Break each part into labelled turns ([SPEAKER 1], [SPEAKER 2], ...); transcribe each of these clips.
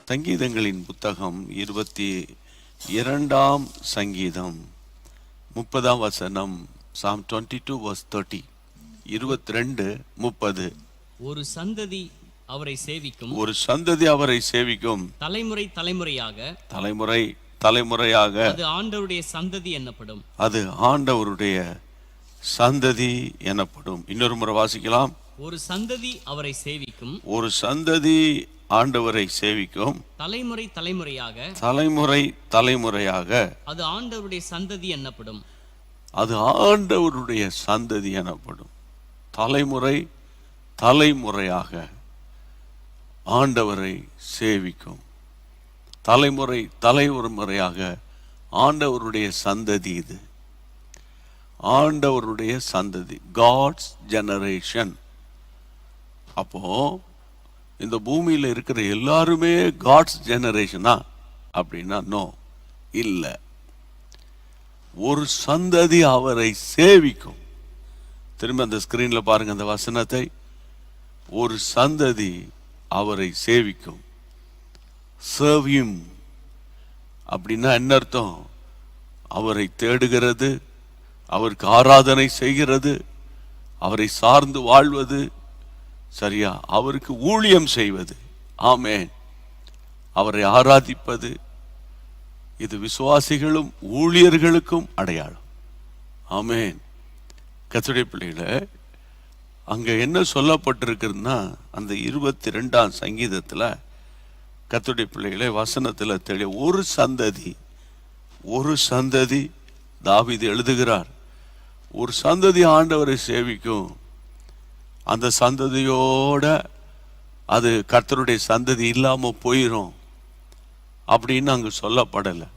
[SPEAKER 1] சங்கீதங்களின் புத்தகம் 22ஆம் சங்கீதம் 30ஆம் வசனம். Psalm 22 verse 30. 22:30.
[SPEAKER 2] ஒரு சந்ததி அவரை சேவிக்கும்,
[SPEAKER 1] ஒரு சந்ததி அவரை சேவிக்கும்,
[SPEAKER 2] தலைமுறை தலைமுறையாக
[SPEAKER 1] தலைமுறை தலைமுறையாக
[SPEAKER 2] அது ஆண்டவருடைய சந்ததி எனப்படும்.
[SPEAKER 1] அது ஆண்டவருடைய சந்ததி எனப்படும். இன்னொரு முறை வாசிக்கலாம்.
[SPEAKER 2] ஒரு சந்ததி அவரை சேவிக்கும்,
[SPEAKER 1] ஒரு சந்ததி ஆண்டவரை சேவிக்கும்,
[SPEAKER 2] தலைமுறை தலைமுறையாக
[SPEAKER 1] தலைமுறை தலைமுறையாக
[SPEAKER 2] அது ஆண்டவருடைய சந்ததி எனப்படும்.
[SPEAKER 1] அது ஆண்டவருடைய சந்ததி எனப்படும். தலைமுறை தலைமுறையாக ஆண்டவரை சேவிக்கும், தலைமுறை தலைமுறையாக ஆண்டவருடைய சந்ததி. இது ஆண்டவருடைய சந்ததி, காட்ஸ் ஜெனரேஷன். அப்போ இந்த பூமியில் இருக்கிற எல்லாருமே காட்ஸ் ஜெனரேஷனா அப்படின்னா நோ, இல்லை. ஒரு சந்ததி அவரை சேவிக்கும். திரும்ப அந்த ஸ்கிரீன்ல பாருங்க அந்த வசனத்தை. ஒரு சந்ததி அவரை சேவிக்கும். serve him அப்படின்னா என்ன அர்த்தம்? அவரை தேடுகிறது, அவருக்கு ஆராதனை செய்கிறது, அவரை சார்ந்து வாழ்வது, சரியா, அவருக்கு ஊழியம் செய்வது. ஆமென். அவரை ஆராதிப்பது, இது விசுவாசிகளும் ஊழியர்களுக்கும் அடையாளம். ஆமென். கர்த்தருடைய பிள்ளைகளே, அங்க என்ன சொல்லப்பட்டிருக்குன்னா, அந்த 22ஆம் சங்கீதத்துல கர்த்தருடைய பிள்ளைகளே வசனத்துல தெளிய ஒரு சந்ததி, ஒரு சந்ததி தாவீது எழுதுகிறார். ஒரு சந்ததி ஆண்டவரை சேவிக்கும். அந்த சந்ததியோட அது கர்த்தருடைய சந்ததி இல்லாம போயிரும் அப்படின்னு அங்கு சொல்லப்படலை.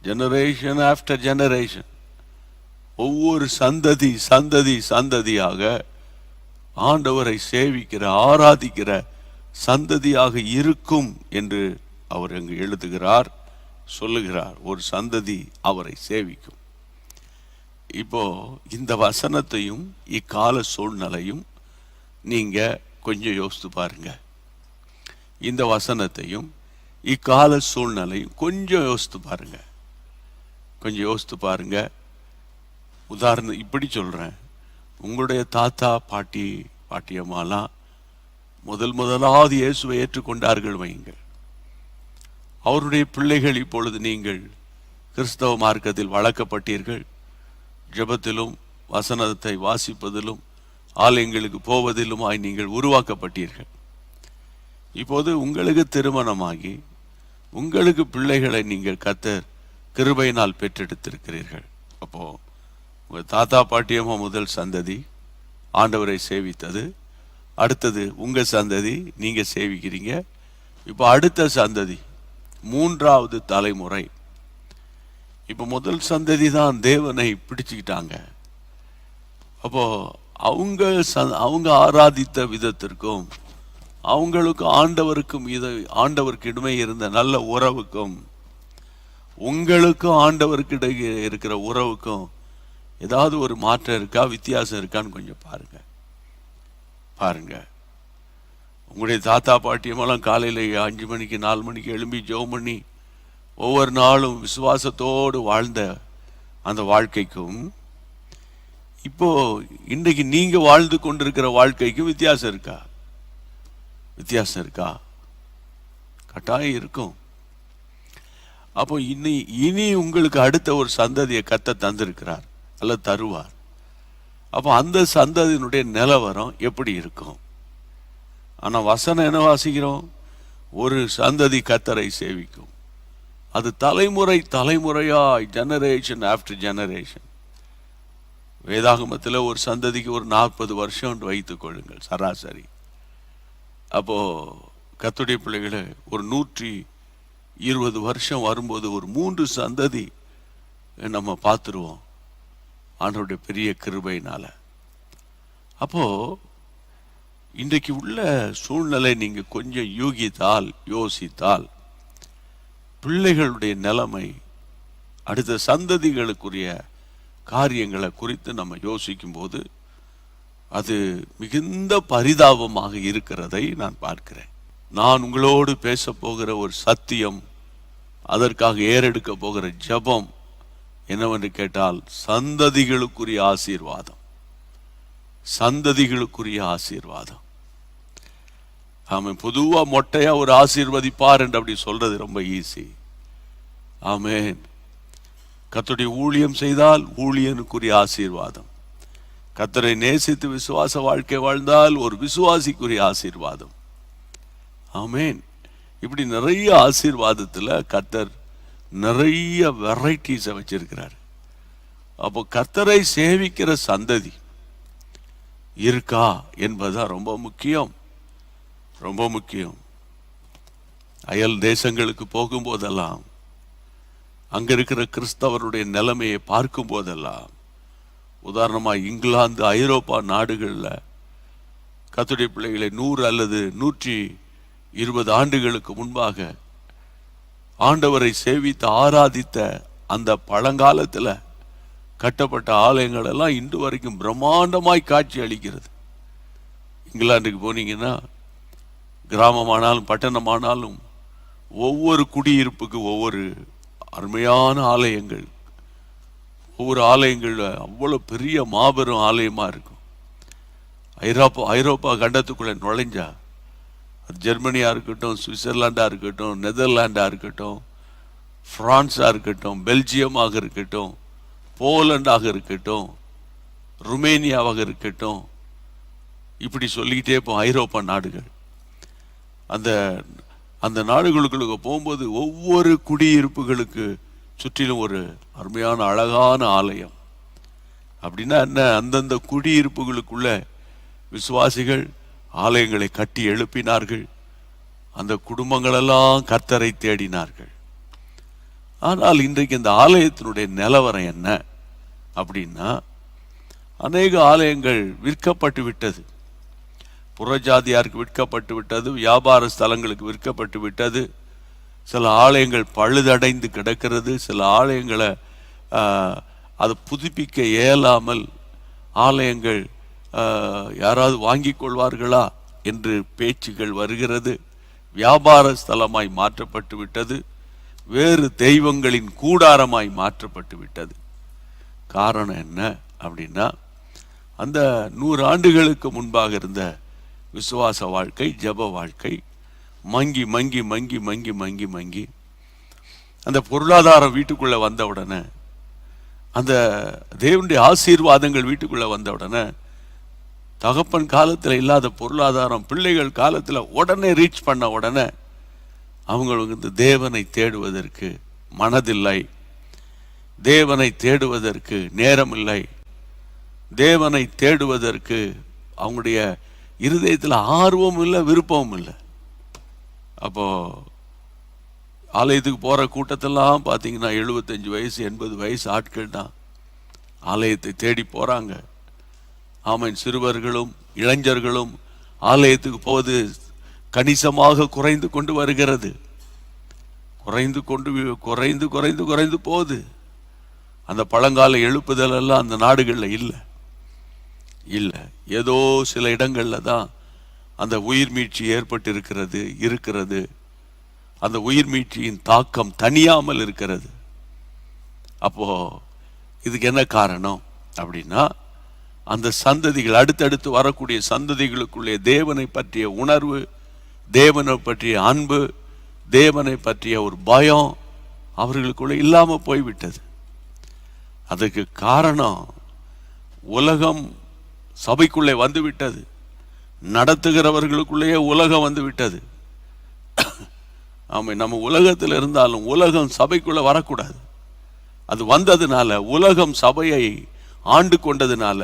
[SPEAKER 1] ஜெனரேஷன் ஆஃப்டர் ஜெனரேஷன், ஒவ்வொரு சந்ததி சந்ததி சந்ததியாக ஆண்டவரை சேவிக்கிற ஆராதிக்கிற சந்ததியாக இருக்கும் என்று அவர் அங்கு எழுதுகிறார், சொல்லுகிறார். ஒரு சந்ததி அவரை சேவிக்கும். இப்போ இந்த வசனத்தையும் இக்கால சூழ்நிலையும் நீங்க கொஞ்சம் யோசித்து பாருங்க. இந்த வசனத்தையும் இக்கால சூழ்நிலையும் கொஞ்சம் யோசித்து பாருங்க, கொஞ்சம் யோசித்து பாருங்க. உதாரணம் இப்படி சொல்றேன். உங்களுடைய தாத்தா பாட்டி பாட்டியம்மாலாம் முதலாவது இயேசுவை ஏற்றுக்கொண்டார்கள் வைங்க. அவருடைய பிள்ளைகள் இப்பொழுது நீங்கள் கிறிஸ்தவ மார்க்கத்தில் வளர்க்கப்பட்டீர்கள். ஜெபத்திலும் வசனத்தை வாசிப்பதிலும் ஆலயங்களுக்கு போவதிலுமாய் நீங்கள் உருவாக்கப்பட்டீர்கள். இப்போது உங்களுக்கு திருமணமாகி உங்களுக்கு பிள்ளைகளை நீங்கள் கர்த்தர் கிருபையினால் பெற்றெடுத்திருக்கிறீர்கள். அப்போ உங்க தாத்தா பாட்டியம்மா முதல் சந்ததி ஆண்டவரை சேவித்தது. அடுத்தது உங்க சந்ததி, நீங்க சேவிக்கிறீங்க. இப்போ அடுத்த சந்ததி, மூன்றாவது தலைமுறை. இப்போ முதல் சந்ததி தான் தேவனை பிடிச்சுக்கிட்டாங்க. அப்போ அவங்க ஆராதித்த விதத்திற்கும் அவங்களுக்கும் ஆண்டவருக்கும் ஆண்டவருக்கு இடையே இருந்த நல்ல உறவுக்கும் உங்களுக்கும் ஆண்டவருக்கு இடையே இருக்கிற உறவுக்கும் ஏதாவது ஒரு மாற்றம் இருக்கா, வித்தியாசம் இருக்கான்னு கொஞ்சம் பாருங்க. பாருங்க, உங்களுடைய தாத்தா பாட்டியமெல்லாம் காலையில் 5 மணிக்கு 4 மணிக்கு எழும்பி ஜெபம் பண்ணி ஒவ்வொரு நாளும் விசுவாசத்தோடு வாழ்ந்த அந்த வாழ்க்கைக்கும் இப்போ இன்றைக்கு நீங்க வாழ்ந்து கொண்டிருக்கிற வாழ்க்கைக்கும் வித்தியாசம் இருக்கா? வித்தியாசம் இருக்கா? கட்டாயம் இருக்கும். அப்போ இனி உங்களுக்கு அடுத்த ஒரு சந்ததியை கர்த்தர் தந்திருக்கிறார் அல்லது தருவார். அப்போ அந்த சந்ததியினுடைய நிலவரம் எப்படி இருக்கும்? ஆனா வசனம் என்ன வாசிக்கிறோம்? ஒரு சந்ததி கர்த்தரை சேவிக்கும். அது தலைமுறை தலைமுறையாய், ஜெனரேஷன் ஆஃப்டர் ஜெனரேஷன். வேதாகமத்தில் ஒரு சந்ததிக்கு ஒரு 40 வருஷம் வைத்துக் கொள்ளுங்கள் சராசரி. அப்போ கர்த்தருடைய பிள்ளைகளை ஒரு 120 வருஷம் வரும்போது ஒரு 3 சந்ததி நம்ம பார்த்துருவோம் ஆண்டவருடைய பெரிய கிருபையினால. அப்போ இன்றைக்கு உள்ள சூழ்நிலை நீங்க கொஞ்சம் யோசித்தால் பிள்ளைகளுடைய நிலைமை, அடுத்த சந்ததிகளுக்குரிய காரியங்களை குறித்து நம்ம யோசிக்கும் போது அது மிகுந்த பரிதாபமாக இருக்கிறதை நான் பார்க்கிறேன். நான் உங்களோடு பேச போகிற ஒரு சத்தியம், அதற்காக ஏறெடுக்க போகிற ஜெபம் என்னவென்று கேட்டால் சந்ததிகளுக்குரிய ஆசீர்வாதம். சந்ததிகளுக்குரிய ஆசீர்வாதம். ஆமென். பொதுவா மொட்டையா ஒரு ஆசீர்வதிப்பார் என்று அப்படி சொல்றது ரொம்ப ஈஸி. ஆமென். கர்த்தருடைய ஊழியம் செய்தால் ஊழியனுக்குரிய ஆசீர்வாதம். கர்த்தரை நேசித்து விசுவாச வாழ்க்கை வாழ்ந்தால் ஒரு விசுவாசிக்குரிய ஆசீர்வாதம். ஆமென். இப்படி நிறைய ஆசீர்வாதத்துல கர்த்தர் நிறைய வெரைட்டிஸை வச்சிருக்கிறார். அப்போ கர்த்தரை சேவிக்கிற சந்ததி இருக்கா என்பதுதான் ரொம்ப முக்கியம். ரொம்ப முக்கியம். அயல் தேசங்களுக்கு போகும்போதெல்லாம் அங்க இருக்கிற கிறிஸ்தவருடைய நிலைமையை பார்க்கும் போதெல்லாம், உதாரணமா இங்கிலாந்து, ஐரோப்பா நாடுகளில் கர்த்தருடைய பிள்ளைகளை 100 அல்லது 120 ஆண்டுகளுக்கு முன்பாக ஆண்டவரை சேவித்து ஆராதித்த அந்த பழங்காலத்தில் கட்டப்பட்ட ஆலயங்கள் எல்லாம் இன்று வரைக்கும் பிரம்மாண்டமாய் காட்சி அளிக்கிறது. இங்கிலாந்துக்கு போனீங்கன்னா கிராமமானாலும் பட்டணமானாலும் ஒவ்வொரு குடியிருப்புக்கு ஒவ்வொரு அருமையான ஆலயங்கள், ஒவ்வொரு ஆலயங்கள் அவ்வளோ பெரிய மாபெரும் ஆலயமா இருக்கும். ஐரோப்பா கண்டத்துக்குள்ள நுழைஞ்சா அது ஜெர்மனியா இருக்கட்டும், சுவிட்சர்லாண்டா இருக்கட்டும், நெதர்லாண்டா இருக்கட்டும், பிரான்ஸா இருக்கட்டும், பெல்ஜியமாக இருக்கட்டும், போலண்டாக இருக்கட்டும், ருமேனியாவாக இருக்கட்டும், இப்படி சொல்லிக்கிட்டே போ ஐரோப்பா நாடுகள். அந்த அந்த நாடுகளுக்குள்ள போகும்போது ஒவ்வொரு குடியிருப்புகளுக்கு சுற்றிலும் ஒரு அருமையான அழகான ஆலயம். அப்படின்னா என்ன? அந்தந்த குடியிருப்புகளுக்குள்ள விசுவாசிகள் ஆலயங்களை கட்டி எழுப்பினார்கள். அந்த குடும்பங்களெல்லாம் கர்த்தரை தேடினார்கள். ஆனால் இன்றைக்கு இந்த ஆலயத்தினுடைய நிலவரம் என்ன அப்படின்னா, அநேக ஆலயங்கள் விற்கப்பட்டு விட்டது. புறஜாதியாருக்கு விற்கப்பட்டு விட்டது, வியாபார ஸ்தலங்களுக்கு விற்கப்பட்டு விட்டது. சில ஆலயங்கள் பழுதடைந்து கிடக்கிறது. சில ஆலயங்களை அதை புதுப்பிக்க இயலாமல் ஆலயங்கள் யாராவது வாங்கி கொள்வார்களா என்று பேச்சுகள் வருகிறது. வியாபார ஸ்தலமாய் மாற்றப்பட்டு விட்டது. வேறு தெய்வங்களின் கூடாரமாய் மாற்றப்பட்டு விட்டது. காரணம் என்ன அப்படின்னா, அந்த 100 ஆண்டுகளுக்கு முன்பாக இருந்த விசுவாச வாழ்க்கை, ஜெப வாழ்க்கை மங்கி மங்கி மங்கி மங்கி மங்கி மங்கி அந்த பொருளாதாரம் வீட்டுக்குள்ள வந்த உடனே, அந்த தேவனுடைய ஆசீர்வாதங்கள் வீட்டுக்குள்ள வந்த உடனே, தகப்பன் காலத்தில் இல்லாத பொருளாதாரம் பிள்ளைகள் காலத்தில் உடனே ரீச் பண்ண உடனே அவங்களுக்கு இந்த தேவனை தேடுவதற்கு மனதில்லை, தேவனை தேடுவதற்கு நேரம் இல்லை, தேவனை தேடுவதற்கு அவங்களுடைய இருதயத்தில் ஆர்வமும் இல்லை, விருப்பமும் இல்லை. அப்போ ஆலயத்துக்கு போற கூட்டத்தெல்லாம் பார்த்தீங்கன்னா 75 வயசு 80 வயசு ஆட்கள் தான் ஆலயத்தை தேடி போறாங்க. ஆமென். சிறுவர்களும் இளைஞர்களும் ஆலயத்துக்கு போவது கணிசமாக குறைந்து கொண்டு வருகிறது. குறைந்து குறைந்து போகுது. அந்த பழங்கால எழுப்புதல் எல்லாம் அந்த நாடுகளில் இல்லை. ஏதோ சில இடங்கள்ல தான் அந்த உயிர் மீட்சி ஏற்பட்டு இருக்கிறது. அந்த உயிர் மீட்சியின் தாக்கம் தனியாமல் இருக்கிறது. அப்போ இதுக்கு என்ன காரணம் அப்படின்னா, அந்த சந்ததிகள், அடுத்தடுத்து வரக்கூடிய சந்ததிகளுக்குள்ளே தேவனை பற்றிய உணர்வு, தேவனை பற்றிய அன்பு, தேவனை பற்றிய ஒரு பயம் அவர்களுக்குள்ள இல்லாம போய்விட்டது. அதுக்கு காரணம் உலகம் சபைக்குள்ளே வந்து விட்டது. நடத்துகிறவர்களுக்குள்ளேயே உலகம் வந்து விட்டது. ஆமா, நம்ம உலகத்தில் இருந்தாலும் உலகம் சபைக்குள்ள வரக்கூடாது. அது வந்ததுனால, உலகம் சபையை ஆண்டு கொண்டதுனால,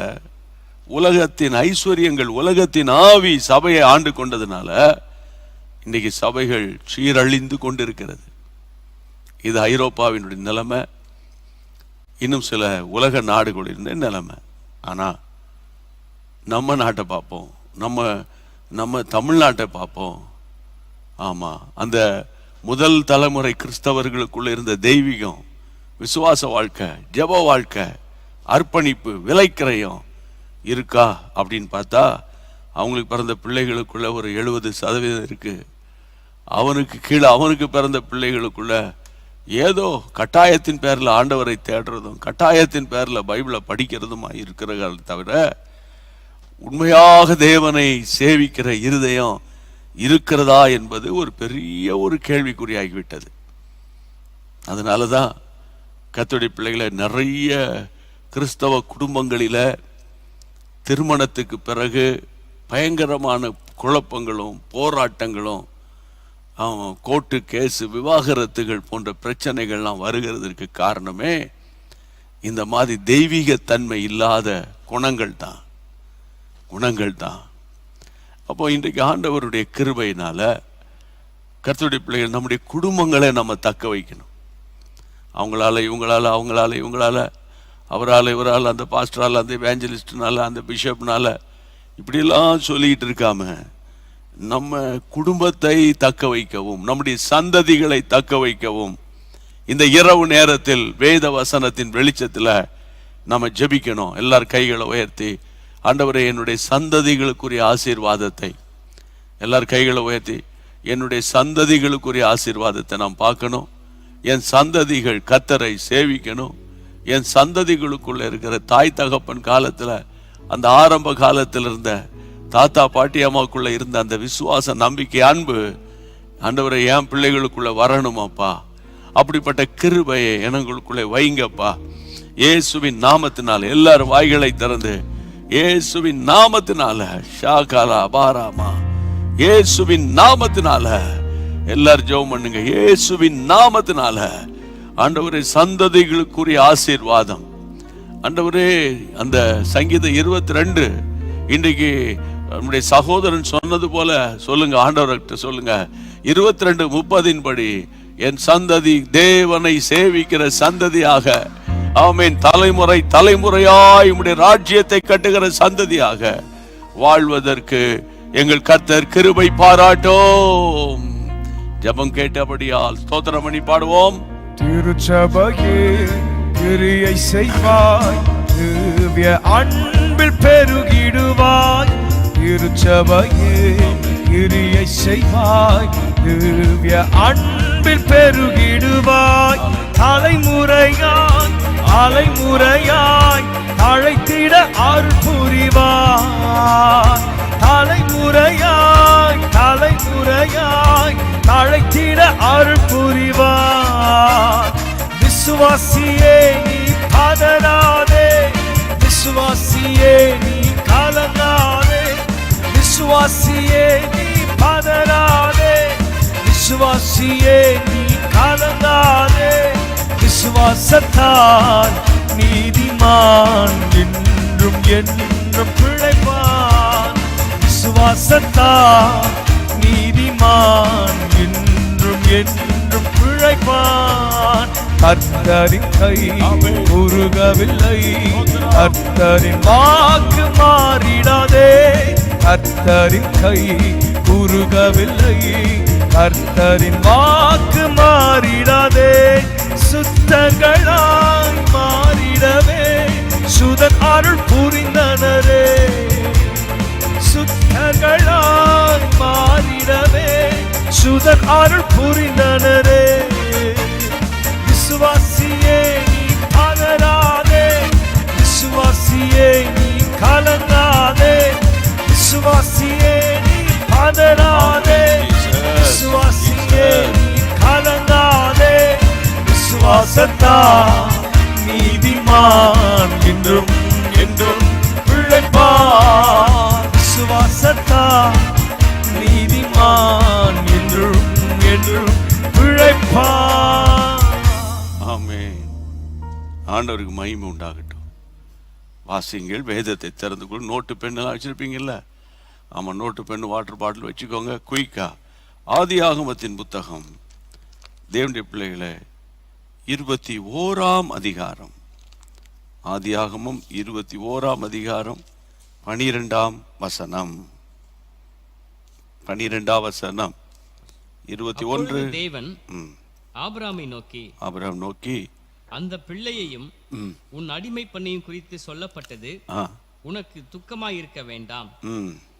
[SPEAKER 1] உலகத்தின் ஐஸ்வர்யங்கள், உலகத்தின் ஆவி சபையை ஆண்டு கொண்டதுனால இன்னைக்கு சபைகள் சீரழிந்து கொண்டிருக்கிறது. இது ஐரோப்பாவினுடைய நிலைமை. இன்னும் சில உலக நாடுகளுடைய நிலைமை. ஆனா நம்ம நாட்டை பார்ப்போம், நம்ம தமிழ்நாட்டை பார்ப்போம். ஆமா, அந்த முதல் தலைமுறை கிறிஸ்தவர்களுக்குள்ள இருந்த தெய்வீகம், விசுவாச வாழ்க்கை, ஜெப வாழ்க்கை, அர்ப்பணிப்பு, விலைக்கிரயம் இருக்கா அப்படின்னு பார்த்தா அவங்களுக்கு பிறந்த பிள்ளைகளுக்குள்ள ஒரு 70% இருக்கு. அவனுக்கு கீழே அவனுக்கு பிறந்த பிள்ளைகளுக்குள்ள ஏதோ கட்டாயத்தின் பேரில் ஆண்டவரை தேடுறதும் கட்டாயத்தின் பேரில் பைபிளை படிக்கிறதுமா இருக்கிறார்கள் தவிர உண்மையாக தேவனை சேவிக்கிற இருதயம் இருக்கிறதா என்பது ஒரு பெரிய ஒரு கேள்விக்குறியாகிவிட்டது. அதனால தான் கர்த்தருடைய பிள்ளைகளை நிறைய கிறிஸ்தவ குடும்பங்களில் திருமணத்துக்கு பிறகு பயங்கரமான குழப்பங்களும் போராட்டங்களும் கோர்ட்டு கேஸு விவாகரத்துகள் போன்ற பிரச்சனைகள்லாம் வருகிறதுக்கு காரணமே இந்த மாதிரி தெய்வீக தன்மை இல்லாத குணங்கள் தான். அப்போ இன்றைக்கு ஆண்டவருடைய கிருபையினால கர்த்தருடைய பிள்ளைகள் நம்முடைய குடும்பங்களை நம்ம தக்க வைக்கணும். அவங்களால இவங்களால அவரால் இவரால் அந்த பாஸ்டரால் அந்த எவாஞ்சலிஸ்ட்னால அந்த பிஷப்னால இப்படிலாம் சொல்லிக்கிட்டு இருக்காம நம்ம குடும்பத்தை தக்க வைக்கவும் நம்முடைய சந்ததிகளை தக்க வைக்கவும் இந்த இரவு நேரத்தில் வேத வசனத்தின் வெளிச்சத்தில் நம்ம ஜெபிக்கணும். எல்லார் கைகளை உயர்த்தி ஆண்டவரே என்னுடைய சந்ததிகளுக்குரிய ஆசீர்வாதத்தை, எல்லார் கைகளை உயர்த்தி என்னுடைய சந்ததிகளுக்குரிய ஆசீர்வாதத்தை நாம் பார்க்கணும். என் சந்ததிகள் கர்த்தரை சேவிக்கணும். என் சந்ததிகளுக்குள்ள இருக்கிற தாய் தகப்பன் காலத்தில் அந்த ஆரம்ப காலத்தில் இருந்த தாத்தா பாட்டி அம்மாவுக்குள்ள இருந்த அந்த விசுவாச நம்பிக்கை அன்பு ஆண்டவரை என் பிள்ளைகளுக்குள்ள வரணுமாப்பா. அப்படிப்பட்ட கிருபையை எனங்களுக்குள்ளே வைங்கப்பா. இயேசுவின் நாமத்தினால எல்லாரும் வாய்களை திறந்து இயேசுவின் நாமத்தினால ஷாகாலா பாராமா இயேசுவின் நாமத்தினால எல்லாரும் ஜெபம் பண்ணுங்க. இயேசுவின் நாமத்தினால ஆண்டவரே சந்ததிகளுக்குரிய ஆசீர்வாதம் ஆண்டவரே. அந்த சங்கீதம் 22 இன்றைக்கு நம்முடைய சகோதரன் சொன்னது போல சொல்லுங்க, ஆண்டவர்கிட்ட சொல்லுங்க. 22:30 படி என் சந்ததி தேவனை சேவிக்கிற சந்ததியாக, ஆமென், தலைமுறை தலைமுறையாய் உம்முடைய ராஜ்யத்தை கட்டுகிற சந்ததியாக வாழ்வதற்கு எங்கள் கர்த்தர் கிருபை பாராட்டும். ஜெபம் கேட்டபடியால் ஸ்தோத்திரம் பண்ணி பாடுவோம்.
[SPEAKER 3] திருச்சபையே கிரியை செய்வாய், திவ்ய அன்பில் பெருகிடுவாய். திருச்சபையே கிரியை செய்வாய், திவ்ய அன்பில் பெருகிடுவாய். தலைமுறையாய் அலைமுறையாய் அழைத்திட அருள் புரிவாய். தலைமுறையாய் தலைமுறையாய் அழைத்திட அருள் புரிவாய். விசுவாசியே நீ பதறாதே, விசுவாசியே நீ கலங்காதே. விசுவாசியே நீ பதறாதே, விசுவாசியே நீ கலங்காதே. விசுவாசத்தால் நீதிமான் என்றும் என்றும் பிழைப்பான். விசுவாசத்தால் நீதிமான் என்றும் என்றும் பிழைப்பான். கர்த்தரின் கை உருகவில்லை, கர்த்தரின் வாக்கு மாறிடாதே. கர்த்தரின் கை உருகவில்லை, கர்த்தரின் வாக்கு மாறிடாதே. சுத்தங்களாய் மாறிடவே சுதன் அருள் புரிந்தனரே. சுத்தங்களாய் மாறிடவே சுதன் அருள் புரிந்தனரே. விசுவாசியே நீ பதறாதே, விசுவாசியே நீ கலங்காதே. விசுவாசியே நீ பதறாதே, விசுவாசியே நீ கலங்காதே. விசுவாசத்தால் நீதிமான் என்றும் என்றும் பிழைப்பான். விசுவாசத்தால் நீதிமான் என்றும் என்றும் பிழைப்பான்.
[SPEAKER 1] ஆமென். ஆண்டவருக்கு மகிமை உண்டாகட்டும். வாசிங்கள், வேதத்தை திறந்து கொண்டு. நோட்டு பெண்ணெல்லாம் வச்சிருப்பீங்கல்ல? ஆமாம், நோட்டு பெண்ணு வாட்டர் பாட்டில் வச்சுக்கோங்க. குயிக்கா ஆதியாகமத்தின் புத்தகம் தேவனுடைய பிள்ளைகளை 21ஆம் அதிகாரம். ஆதியாகமம் 21ஆம் அதிகாரம் 12ஆம் வசனம். 12ஆம் வசனம் 21.
[SPEAKER 2] அப்பொழுது தேவன் ஆபிரகாமை நோக்கி
[SPEAKER 1] நோக்கி
[SPEAKER 2] அந்த பிள்ளையையும் உன் அடிமை பெண்ணையும் குறித்து சொல்லப்பட்டது உனக்கு துக்கமாயிருக்க வேண்டாம்.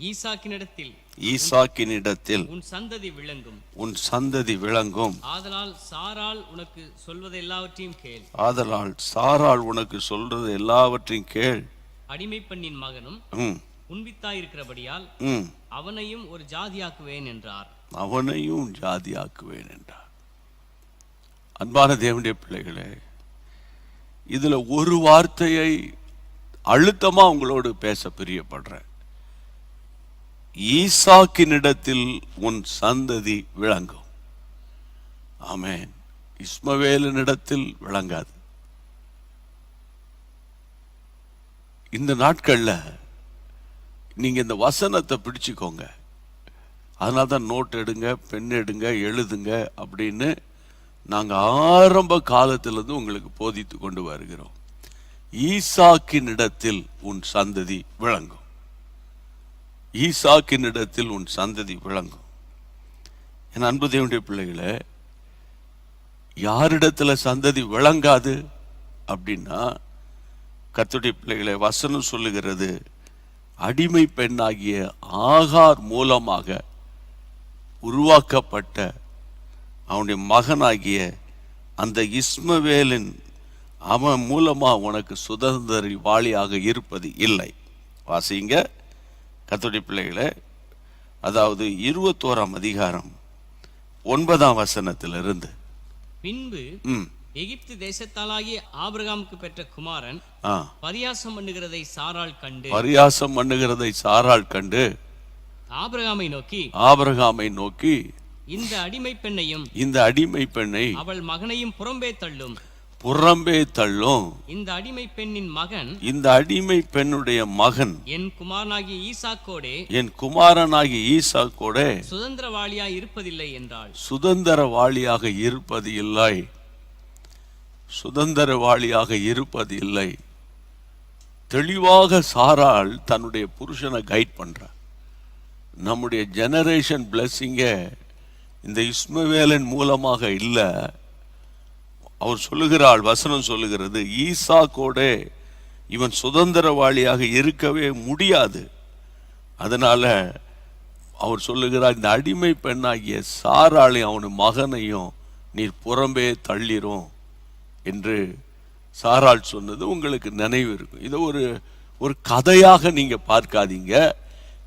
[SPEAKER 2] ஈசாக்கினிடத்தில்
[SPEAKER 1] ஈசாக்கினிடத்தில்
[SPEAKER 2] உன் சந்ததி விளங்கும்.
[SPEAKER 1] உன் சந்ததி விளங்கும்.
[SPEAKER 2] ஆதலால் சாராள் உனக்கு சொல்வது எல்லாவற்றையும் கேள்.
[SPEAKER 1] ஆதலால் சாராள் உனக்கு சொல்றது எல்லாவற்றையும் கேள்.
[SPEAKER 2] அடிமை பெண்ணின் மகனும் உன்வித்தாயிருக்கிறபடியால் அவனையும் ஒரு ஜாதியாக்குவேன் என்றார்.
[SPEAKER 1] அவனையும் ஜாதியாக்குவேன் என்றார். அன்பான தேவனுடைய பிள்ளைகளே, இதுல ஒரு வார்த்தையை அழுத்தமா உங்களோடு பேச பிரியப்படுறேன். ஈசாக்கினிடத்தில் உன் சந்ததி விளங்கும். ஆமென். இஸ்மவேலினிடத்தில் விளங்காது. இந்த நாட்கள்ல நீங்க இந்த வசனத்தை பிடிச்சுக்கோங்க. அதனால தான் நோட் எடுங்க, பென் எடுங்க, எழுதுங்க அப்படின்னு நாங்க ஆரம்ப காலத்திலிருந்து உங்களுக்கு போதித்து கொண்டு வருகிறோம். ஈசாக்கினிடத்தில் உன் சந்ததி விளங்கும். ஈசாக்கினிடத்தில் உன் சந்ததி விளங்கும். என் அன்பு தேவனுடைய பிள்ளைகளே, யாரிடத்துல சந்ததி விளங்காது அப்படின்னா, கர்த்தருடைய பிள்ளைகளே, வசனம் சொல்லுகிறது, அடிமை பெண்ணாகிய ஆகார் மூலமாக உருவாக்கப்பட்ட அவனுடைய மகனாகிய அந்த இஸ்மவேலின் அவன் மூலமா உனக்கு சுதந்திரவாளியாக இருப்பது இல்லை. வாசிங்க கர்த்தருடைய பிள்ளைகளே, அதாவது 21ஆம் அதிகாரம் 9ஆம் வசனத்திலிருந்து.
[SPEAKER 2] பின்பு எகிப்து தேசத்தாலாகிய ஆபிரகாமுக்கு பெற்ற குமாரன் பரியாசம் பண்ணுகிறதை சாராள் கண்டு ஆபிரகாமை நோக்கி இந்த அடிமை பெண்ணை அவள் மகனையும் புறம்பே தள்ளும். இந்த அடிமை பெண்ணுடைய மகன் என் குமாரனாகிய ஈசாக்கோடே சுதந்திரவாளியாக இருப்பதில்லை என்றாள். சுதந்திரவாளியாக இருப்பது இல்லை. தெளிவாக சாராள் தன்னுடைய புருஷனை கைட் பண்றார். நம்முடைய ஜெனரேஷன் பிளஸிங்க இந்த இஸ்மவேலின் மூலமாக இல்ல. அவர் சொல்லுகிறாள், வசனம் சொல்லுகிறது, ஈசாக்கோட இவன் சுதந்திரவாளியாக இருக்கவே முடியாது. அதனால அவர் சொல்லுகிறார், இந்த அடிமை பெண்ணாகிய சாராளையும் அவனு மகனையும் நீர் புறம்பே தள்ளிரும் என்று சாராள் சொன்னது உங்களுக்கு நினைவு இருக்கும். இதை ஒரு கதையாக நீங்க பார்க்காதீங்க.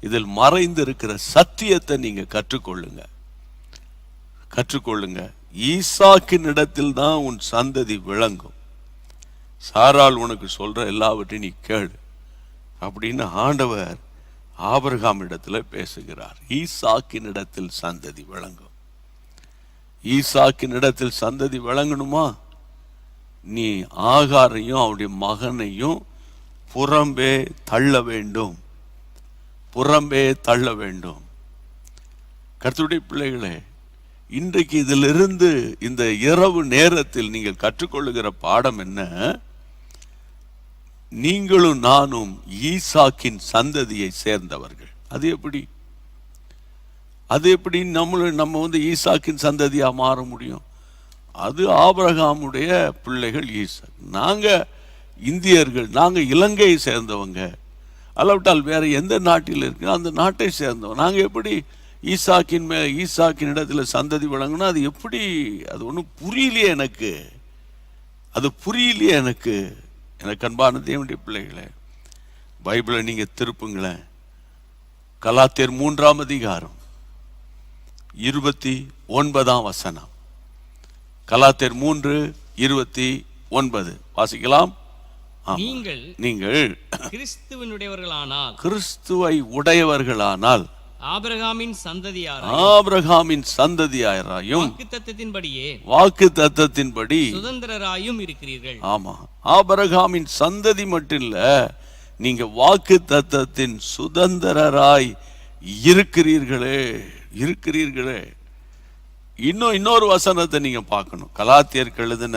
[SPEAKER 2] இதில் மறைந்து இருக்கிற சத்தியத்தை நீங்க கற்றுக்கொள்ளுங்க. ஈசாக்கின் இடத்தில் தான் உன் சந்ததி விளங்கும். சாராள் உனக்கு சொல்ற எல்லாவற்றையும் நீ கேளு அப்படின்னு ஆண்டவர் ஆபிரகாம் இடத்துல பேசுகிறார். ஈசாக்கின் இடத்தில் சந்ததி விளங்கும். ஈசாக்கின் இடத்தில் சந்ததி விளங்கணுமா? நீ ஆகாரையும் அவருடைய மகனையும் புறம்பே தள்ள வேண்டும். கர்த்தருடைய பிள்ளைகளே, இன்றைக்கு இதிலிருந்து இந்த இரவு நேரத்தில் நீங்கள் கற்றுக்கொள்ளுகிற பாடம் என்ன? நீங்களும் நானும் ஈசாக்கின் சந்ததியை சேர்ந்தவர்கள். அது எப்படி நம்ம ஈசாக்கின் சந்ததியா மாற முடியும்? அது ஆபிரகாமுடைய பிள்ளைகள் ஈசாக். நாங்க இந்தியர்கள், நாங்க இலங்கையை சேர்ந்தவங்க, அல்லாவிட்டால் வேற எந்த நாட்டில் இருக்கு அந்த நாட்டை சேர்ந்தவங்க. நாங்க எப்படி ஈசாக்கின் இடத்துல சந்ததி விளங்கணும்? அது எப்படி? அது ஒன்றும் புரியலையே எனக்கு. எனக்கு அன்பான தேவனுடைய பிள்ளைகளே, பைபிளை நீங்க திருப்புங்களேன். கலாத்தியர் 3ஆம் அதிகாரம் 29ஆம் வசனம். கலாத்தியர் 3:29 வாசிக்கலாம். நீங்கள் கிறிஸ்துவை உடையவர்களானால் ஆபிரகாமின் சந்ததியாராயும் வாக்குத்தத்தத்தின்படி சுதந்திரராயும் இருக்கிறீர்கள். ஆமா, ஆபிரகாமின் சந்ததி மட்டும் இல்ல, நீங்க வாக்குத்தத்தத்தின் சுதந்திரராய் இருக்கிறீர்களே. இன்னொரு வசனத்தை நீங்க பார்க்கணும். கலாத்தியருக்கு எழுதின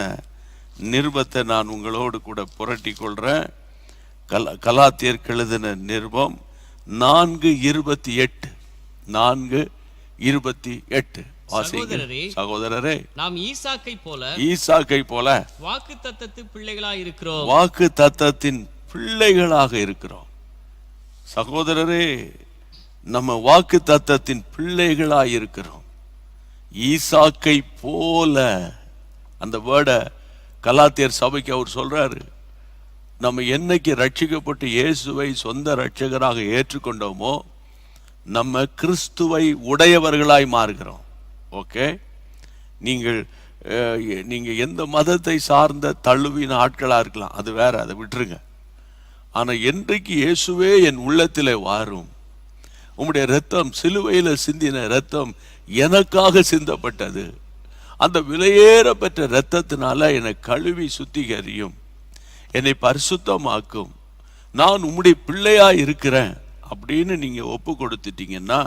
[SPEAKER 2] நிருபத்தை நான் உங்களோடு கூட புரட்டி கொள்றேன். கலாத்தியருக்கு எழுதின நிருபம் 4:28 சகோதரரே, நாம் ஈசாக்கை போல வாக்குத்தத்தத்தின் பிள்ளைகளாக இருக்கிறோம். சகோதரரே, நம்ம வாக்கு தத்தத்தின் பிள்ளைகளாய் இருக்கிறோம். ஈசாக்கை போல, அந்த வேர்டை கலாத்தியர் சபைக்கு அவர் சொல்றாரு. நம்ம என்னைக்கு ரட்சிக்கப்பட்டு இயேசுவை சொந்த ரட்சகராக ஏற்றுக்கொண்டோமோ நம்ம கிறிஸ்துவை உடையவர்களாய் மாறுகிறோம். ஓகே, நீங்கள் எந்த மதத்தை சார்ந்த தழுவின ஆட்களாக இருக்கலாம், அது வேற, அதை விட்டுருங்க. ஆனால் என்றைக்கு இயேசுவே என் உள்ளத்திலே வாரும், உம்முடைய இரத்தம், சிலுவையில் சிந்தின இரத்தம் எனக்காக சிந்தப்பட்டது, அந்த விலையேற பெற்ற இரத்தத்தினால என்னை கழுவி சுத்திகரியும், என்னை பரிசுத்தமாக்கும், நான் உம்முடைய பிள்ளையா இருக்கிறேன் அப்படின்னு நீங்க ஒப்பு கொடுத்துட்டீங்கன்னா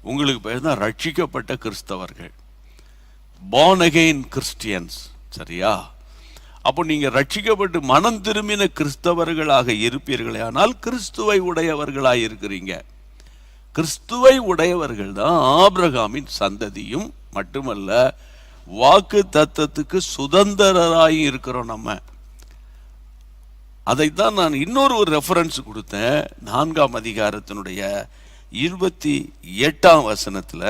[SPEAKER 2] உங்களுக்கு பேர் தான் ரட்சிக்கப்பட்ட கிறிஸ்தவர்கள், born again Christians. சரியா? அப்போ நீங்க ரட்சிக்கப்பட்டு மனம் திரும்பின கிறிஸ்தவர்களாக இருப்பீர்களே, ஆனால் கிறிஸ்துவை உடையவர்களாக இருக்கிறீங்க. கிறிஸ்துவை உடையவர்கள் தான் ஆபிரகாமின் சந்ததியும் மட்டுமல்ல, வாக்கு தத்தத்துக்கு சுதந்திரராய் இருக்கிறோம் நம்ம. அதைத்தான் நான் இன்னொரு ரெஃபரன்ஸ் கொடுத்தேன். 4ஆம் அதிகாரத்தினுடைய 28ஆம் வசனத்துல,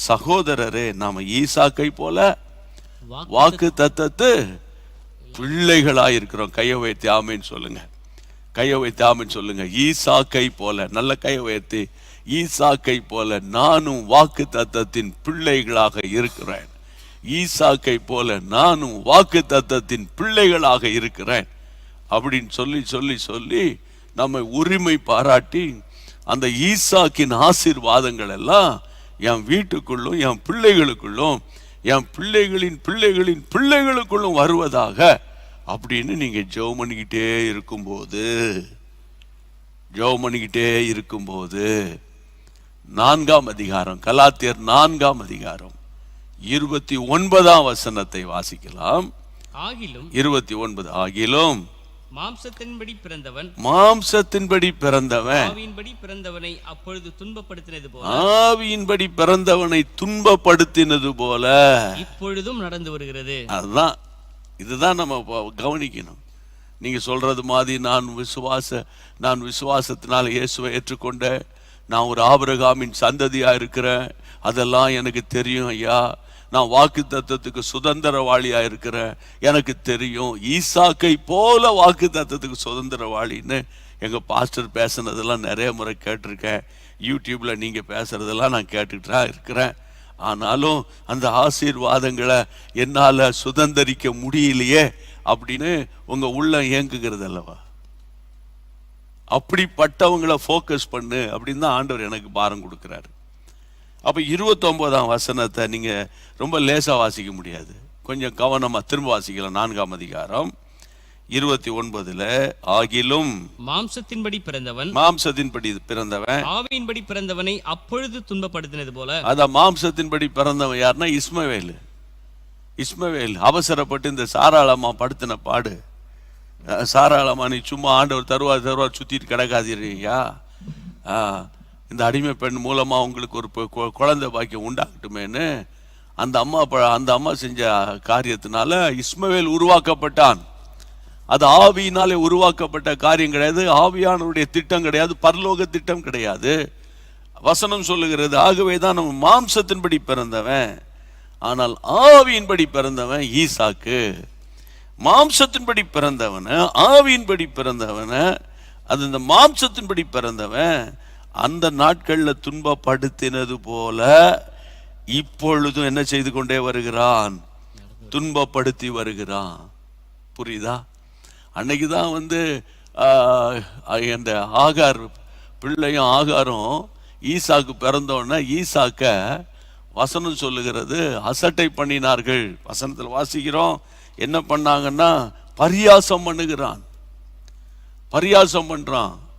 [SPEAKER 2] சகோதரரே, நாம ஈசாக்கை போல வாக்கு தத்தத்து பிள்ளைகளாய் இருக்கிறோம். கையை வைத்து ஆமேன்னு சொல்லுங்க, கையை வைத்து ஆமேன்னு சொல்லுங்க. ஈசாக்கை போல, நல்ல கையை வைத்து, ஈசாக்கை போல நானும் வாக்கு தத்தத்தின் பிள்ளைகளாக இருக்கிறேன். ஈசாக்கை போல நானும் வாக்கு தத்தத்தின் பிள்ளைகளாக இருக்கிறேன் அப்படின்னு சொல்லி சொல்லி சொல்லி நம்மை உரிமை பாராட்டி அந்த ஈசாக்கின் ஆசீர்வாதங்கள் எல்லாம் என் வீட்டுக்குள்ளும் என் பிள்ளைகளுக்குள்ளும் என் பிள்ளைகளின் பிள்ளைகளின் பிள்ளைகளுக்குள்ளும் வருவதாக அப்படின்னு நீங்க ஜெபம் பண்ணிக்கிட்டே இருக்கும்போது 4ஆம் அதிகாரம், கலாத்தியர் 4ஆம் அதிகாரம் 29ஆம் வசனத்தை வாசிக்கலாம். 29. ஆகிலும்
[SPEAKER 4] மாம்சத்தின்படி பிறந்தவன் ஆவியின்படி பிறந்தவனை அப்பொழுது துன்பப்படுத்தினது போல,
[SPEAKER 2] ஆவியின்படி பிறந்தவனை துன்பப்படுத்தினது போல
[SPEAKER 4] இப்பொழுதும் நடந்து வருகிறது.
[SPEAKER 2] அதுதான், இதுதான் நம்ம கவனிக்கணும். நீங்க சொல்றது மாதிரி நான் விசுவாசத்தினால இயேசுவை ஏற்றுக்கொண்ட, நான் ஒரு ஆபிரகாமின் சந்ததியா இருக்கிறேன், அதெல்லாம் எனக்கு தெரியும் ஐயா. நான் வாக்கு தத்தத்துக்கு சுதந்திரவாளியா இருக்கிறேன், எனக்கு தெரியும். ஈசாக்கை போல வாக்கு தத்தத்துக்கு சுதந்திரவாளின்னு எங்க பாஸ்டர் பேசுனதெல்லாம் நிறைய முறை கேட்டிருக்கேன். யூடியூப்ல நீங்க பேசுறதெல்லாம் நான் கேட்டுக்கிட்டா இருக்கிறேன். ஆனாலும் அந்த ஆசீர்வாதங்களை என்னால சுதந்திரிக்க முடியலையே அப்படின்னு உங்க உள்ள இயங்குகிறது அல்லவா? அப்படிப்பட்டவங்களை ஃபோக்கஸ் பண்ணு அப்படின்னு தான் ஆண்டவர் எனக்கு பாரம் கொடுக்கிறாரு. அப்போ 29ஆம் வசனத்தை நீங்க ரொம்ப லேசா வாசிக்க முடியாது, கொஞ்சம் கவனமா திரும்ப வாசிக்கலாம். 4ஆம் அதிகாரம் 29. ஆகிலும்
[SPEAKER 4] மாம்சத்தின்படி பிறந்தவன் ஆவியின்படி பிறந்தவனை அப்பொழுது துன்பப்படுத்தினது போல.
[SPEAKER 2] அதான் மாம்சத்தின்படி பிறந்தவன் யாருன்னா இஸ்மவேல் அவசரப்பட்டு இந்த சாராளமா படுத்தின பாடு. சாராளமா நீ சும்மா ஆண்டவர் தருவார் சுத்திட்டு கிடக்காதீங்க, இந்த அடிமை பெண் மூலமா உங்களுக்கு ஒரு குழந்தை பாக்கியம் உண்டாகட்டுமேன்னு அந்த அம்மா செஞ்ச காரியத்தினால இஸ்மவேல் உருவாக்கப்பட்டான். அது ஆவியினாலே உருவாக்கப்பட்ட காரியம் கிடையாது, ஆவியானவருடைய திட்டம் கிடையாது, பரலோக திட்டம் கிடையாது. வசனம் சொல்லுகிறது, ஆகவே தான் நம்ம மாம்சத்தின்படி பிறந்தவன், ஆனால் ஆவியின்படி பிறந்தவன் ஈசாக்கு. மாம்சத்தின்படி பிறந்தவன, ஆவியின்படி பிறந்தவன, அது இந்த மாம்சத்தின்படி பிறந்தவன் அந்த நாட்கள்ல துன்பப்படுத்தினது போல இப்பொழுதும் என்ன செய்து கொண்டே வருகிறான்? துன்பப்படுத்தி வருகிறான். புரியுதா? அன்னைக்குதான் அந்த ஆகார் பிள்ளையும் ஆகாரும் ஈசாக்கு பிறந்தோன்னா ஈசாக்க வசனம் சொல்லுகிறது அசட்டை பண்ணினார்கள். வசனத்தில் வாசிக்கிறோம், என்ன பண்ணாங்கன்னா பரியாசம் பண்றான்.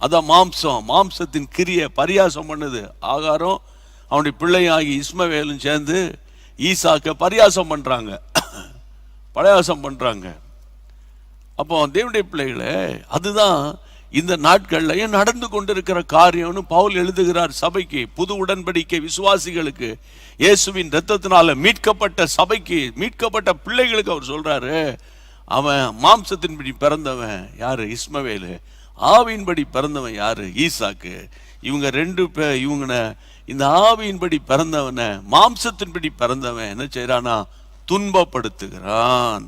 [SPEAKER 2] அதான் மாம்சத்தின் கிரிய பரியாசம் பண்ணுது. ஆகாரம் அவனுடைய பிள்ளையாகி இஸ்மவேலும் சேர்ந்து ஈசாக்க பரியாசம் பண்றாங்க. அப்போ தேவனுடைய பிள்ளைகளே, அதுதான் இந்த நாட்கள்லயும் நடந்து கொண்டிருக்கிற காரியம்னு பவுல் எழுதுகிறார் சபைக்கு. புது உடன்படிக்கை விசுவாசிகளுக்கு, இயேசுவின் இரத்தத்தினால மீட்கப்பட்ட சபைக்கு, மீட்கப்பட்ட பிள்ளைகளுக்கு அவர் சொல்றாரு, அவன் மாம்சத்தின்படி பிறந்தவன் யாரு? இஸ்மவேலு. ஆவியின்படி பிறந்தவன் யாரு? ஈசாக்கு. இவங்க ரெண்டு பேர், இவங்க இந்த ஆவியின்படி பிறந்தவனை மாம்சத்தின்படி பிறந்தவன் என்ன செய்யறானா? துன்பப்படுத்துகிறான்.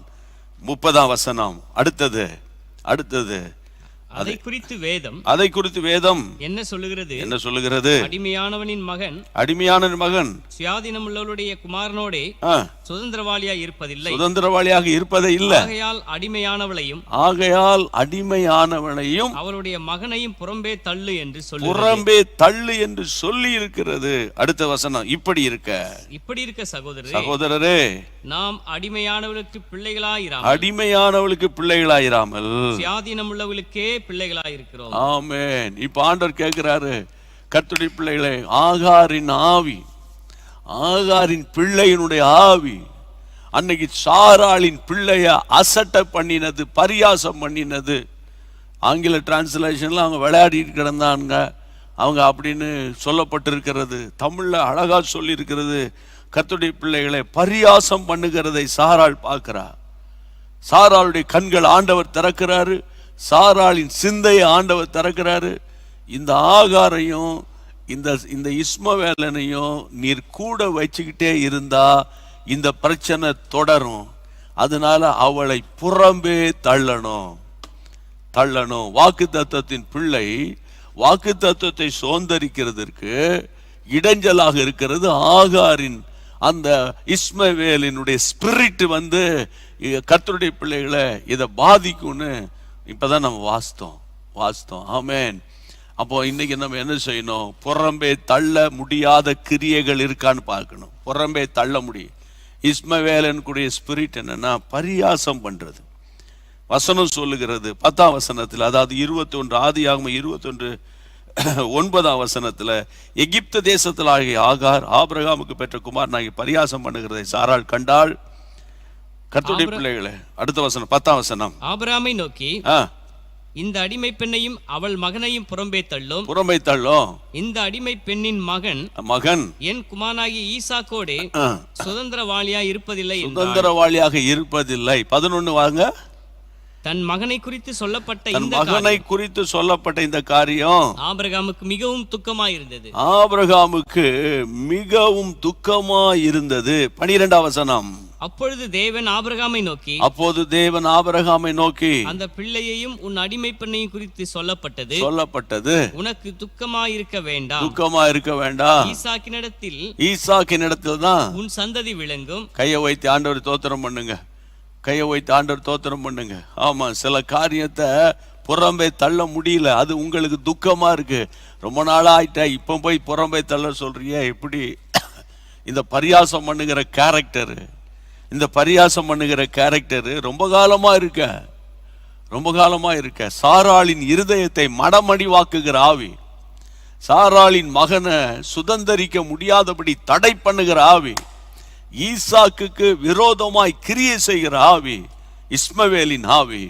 [SPEAKER 2] 30ஆம் வசனம். அடுத்தது
[SPEAKER 4] அதை குறித்து
[SPEAKER 2] வேதம்
[SPEAKER 4] என்ன சொல்லுகிறது?
[SPEAKER 2] என்ன சொல்லுகிறது?
[SPEAKER 4] அடிமையானவனின் மகன் சுயாதீனம் உள்ளவருடைய குமாரனோடே சுதந்திரவாளியாக இருப்பதே இல்லை. ஆகையால் அடிமையானவளையும் அவருடைய மகனையும் புறம்பே தள்ளு என்று
[SPEAKER 2] சொல்லி இருக்கிறது. அடுத்த வசனம். இப்படி இருக்க சகோதரரே, நாம்
[SPEAKER 4] அடிமையானவளுக்கு
[SPEAKER 2] பிள்ளைகளாயிராமல்
[SPEAKER 4] சுயாதீனம் உள்ளவளுக்கே பிள்ளைகளாய் இருக்கிறோம்.
[SPEAKER 2] ஆமென். இப்ப ஆண்டவர் கேட்கிறாரு, கர்த்தருடைய பிள்ளைகளே, ஆகாரின் பிள்ளையினுடைய ஆவி அன்னைக்கு சாராளின் பிள்ளைய அசட்டை பண்ணினது, பரியாசம் பண்ணினது. ஆங்கில டிரான்ஸ்லேஷன்ல அவங்க விளையாடிட்டு கிடந்தாங்க அவங்க அப்படின்னு சொல்லப்பட்டிருக்கிறது. தமிழ்ல அழகா சொல்லி இருக்கிறது, கர்த்தருடைய பிள்ளைகளை பரியாசம் பண்ணுகிறதை சாராள் பார்க்கிறா. சாராளுடைய கண்கள் ஆண்டவர் திறக்கிறாரு, சாராளின் சிந்தையை ஆண்டவர் திறக்கிறாரு. இந்த ஆகாரையும் இந்த இஸ்மவேலனையும் நீர் கூட வச்சுக்கிட்டே இருந்தா இந்த பிரச்சனை தொடரும். அதனால அவளை புறம்பே தள்ளணும். வாக்குத்தத்தத்தின் பிள்ளை வாக்குத்தத்தத்தை சுதந்தரிக்கிறதற்கு இடைஞ்சலாக இருக்கிறது ஆகாரின் அந்த இஸ்மவேலினுடைய ஸ்பிரிட் வந்து கர்த்தருடைய பிள்ளைகளை இதை பாதிக்கும்னு இப்பதான் நம்ம வாஸ்தோம். ஆமென். அப்போ இன்னைக்கு நம்ம என்ன செய்யணும்? புறம்பே தள்ள முடியாத கிரியைகள் இருக்கான்னு பார்க்கணும். புறம்பே தள்ள முடியும். இஸ்மவேலன் கூடிய ஸ்பிரிட் என்னன்னா பரியாசம் பண்றது. வசனம் சொல்லுகிறது 10ஆம் வசனத்தில், அதாவது 21 ஆதியாகமம் 21:9 வசனத்துல, எகிப்து தேசத்தில் ஆகிய ஆகார் ஆபிரகாமுக்கு பெற்ற குமாரனாகி பரியாசம் பண்ணுகிறதை சாராள் கண்டாள். கர்த்தருடைய பிள்ளைகளே, அடுத்த வசனம் 10ஆம் வசனம்.
[SPEAKER 4] ஆபிரகாமை நோக்கி, இந்த அடிமை பெண்ணையும் அவள் மகனையும் புறம்பே தள்ளும். இந்த அடிமை பெண்ணின் மகன் என் குமாரனாகிய ஈசாக்கோடே சுதந்திரவாளியாக இருப்பதில்லை. 11 வாங்க. தன் மகனை குறித்து சொல்லப்பட்ட இந்த காரியம் ஆபிரகாமுக்கு மிகவும் துக்கமாயிருந்தது. 12ஆம் வசனம். அப்பொழுது தேவன் ஆபிரகாமை நோக்கி அந்த பிள்ளையையும் உன் அடிமை பெண்ணையும் குறித்து சொல்லப்பட்டது உனக்கு துக்கமாயிருக்க வேண்டாம். ஈசாக்கினிடத்தில் தான் உன் சந்ததி விளங்கும்.
[SPEAKER 2] கையை வைத்து ஆண்டவர் தோத்திரம் பண்ணுங்க. ஆமா, சில காரியத்தை புறம்பே தள்ள முடியல, அது உங்களுக்கு துக்கமா இருக்கு. ரொம்ப நாளா ஆயிட்டா, இப்ப போய் புறம்பே தள்ள சொல்றிய? எப்படி? இந்த பரியாசம் பண்ணுகிற கேரக்டர் ரொம்ப காலமா இருக்க சாராளின் இருதயத்தை மடமடிவாக்குகிற ஆவி, சாராளின் மகனை சுதந்தரிக்க முடியாதபடி தடை பண்ணுகிற ஆவி, ஈசாக்குக்கு விரோதமாய் கிரியை செய்கிற ஆவி, இஸ்மவேலின் ஆவி.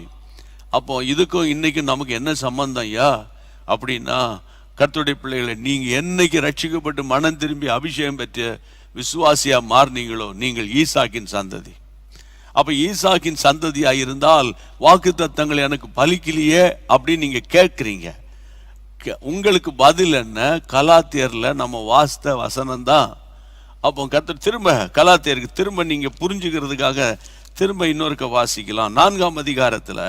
[SPEAKER 2] அப்போ இதுக்கும் இன்னைக்கும் நமக்கு என்ன சம்பந்தம் ஐயா அப்படின்னா, கர்த்தருடைய பிள்ளைகளை, நீங்க என்னைக்கு ரட்சிக்கப்பட்டு மனம் திரும்பி அபிஷேகம் பெற்ற விசுவாசியா மாறினீங்களோ நீங்கள் ஈசாக்கின் சந்ததி. அப்ப ஈசாக்கின் சந்ததியா இருந்தால் வாக்குத்தத்தங்கள் எனக்கு பலிக்கலையே அப்படின்னு நீங்க கேட்கிறீங்க. உங்களுக்கு பதில் என்ன? கலாத்தியர்ல நம்ம வாஸ்த வசனம் தான். அப்போ கர்த்தர் திரும்ப கலாத்தியருக்கு திரும்ப நீங்க புரிஞ்சுக்கிறதுக்காக திரும்ப இன்னொருக்க வாசிக்கலாம். 4ஆம் அதிகாரத்துல,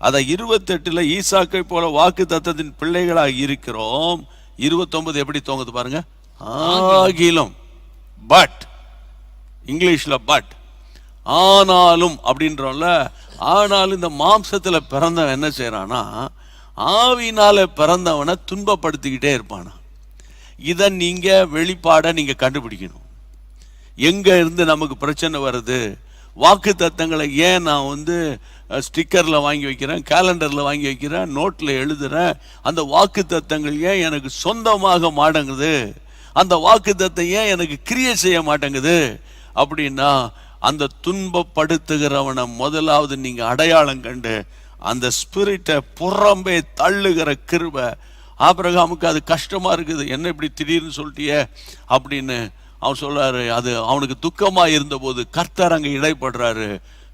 [SPEAKER 2] அதை 28ல ஈசாக்கை போல வாக்கு தத்தத்தின் பிள்ளைகளாக இருக்கிறோம். 29 எப்படி தோங்குது பாருங்க. ஆகிலும், பட், இங்கிலீஷ்ல பட், ஆனாலும் அப்படின்றோம்ல. ஆனாலும் இந்த மாம்சத்துல பிறந்தவன் என்ன செய்யறானா, ஆவினால பிறந்தவனை துன்பப்படுத்திக்கிட்டே இருப்பானா. இதை நீங்க வெளிப்பாட நீங்க கண்டுபிடிக்கணும். எங்க இருந்து நமக்கு பிரச்சனை வருது? வாக்கு தத்தங்களை ஏன் நான் ஸ்டிக்கர்ல வாங்கி வைக்கிறேன், கேலண்டர்ல வாங்கி வைக்கிறேன், நோட்ல எழுதுறேன்? அந்த வாக்கு தத்தங்கள் ஏன் எனக்கு சொந்தமாக மாட்டேங்குது? அந்த வாக்கு தத்தம் ஏன் எனக்கு கிரியை செய்ய மாட்டேங்குது அப்படின்னா, அந்த துன்பப்படுத்துகிறவனை முதலாவது நீங்க அடையாளம் கண்டு அந்த ஸ்பிரிட்டை புறம்பே தள்ளுகிற கிருபை. ஆபிரகாமுக்கு அது கஷ்டமா இருக்குது. என்ன இப்படி திடீர்னு சொல்லிட்டியே அப்படின்னு அவன் சொல்றாரு. அது அவனுக்கு துக்கமா இருந்த போது கர்த்தர் அங்க இடைப்படுறாரு.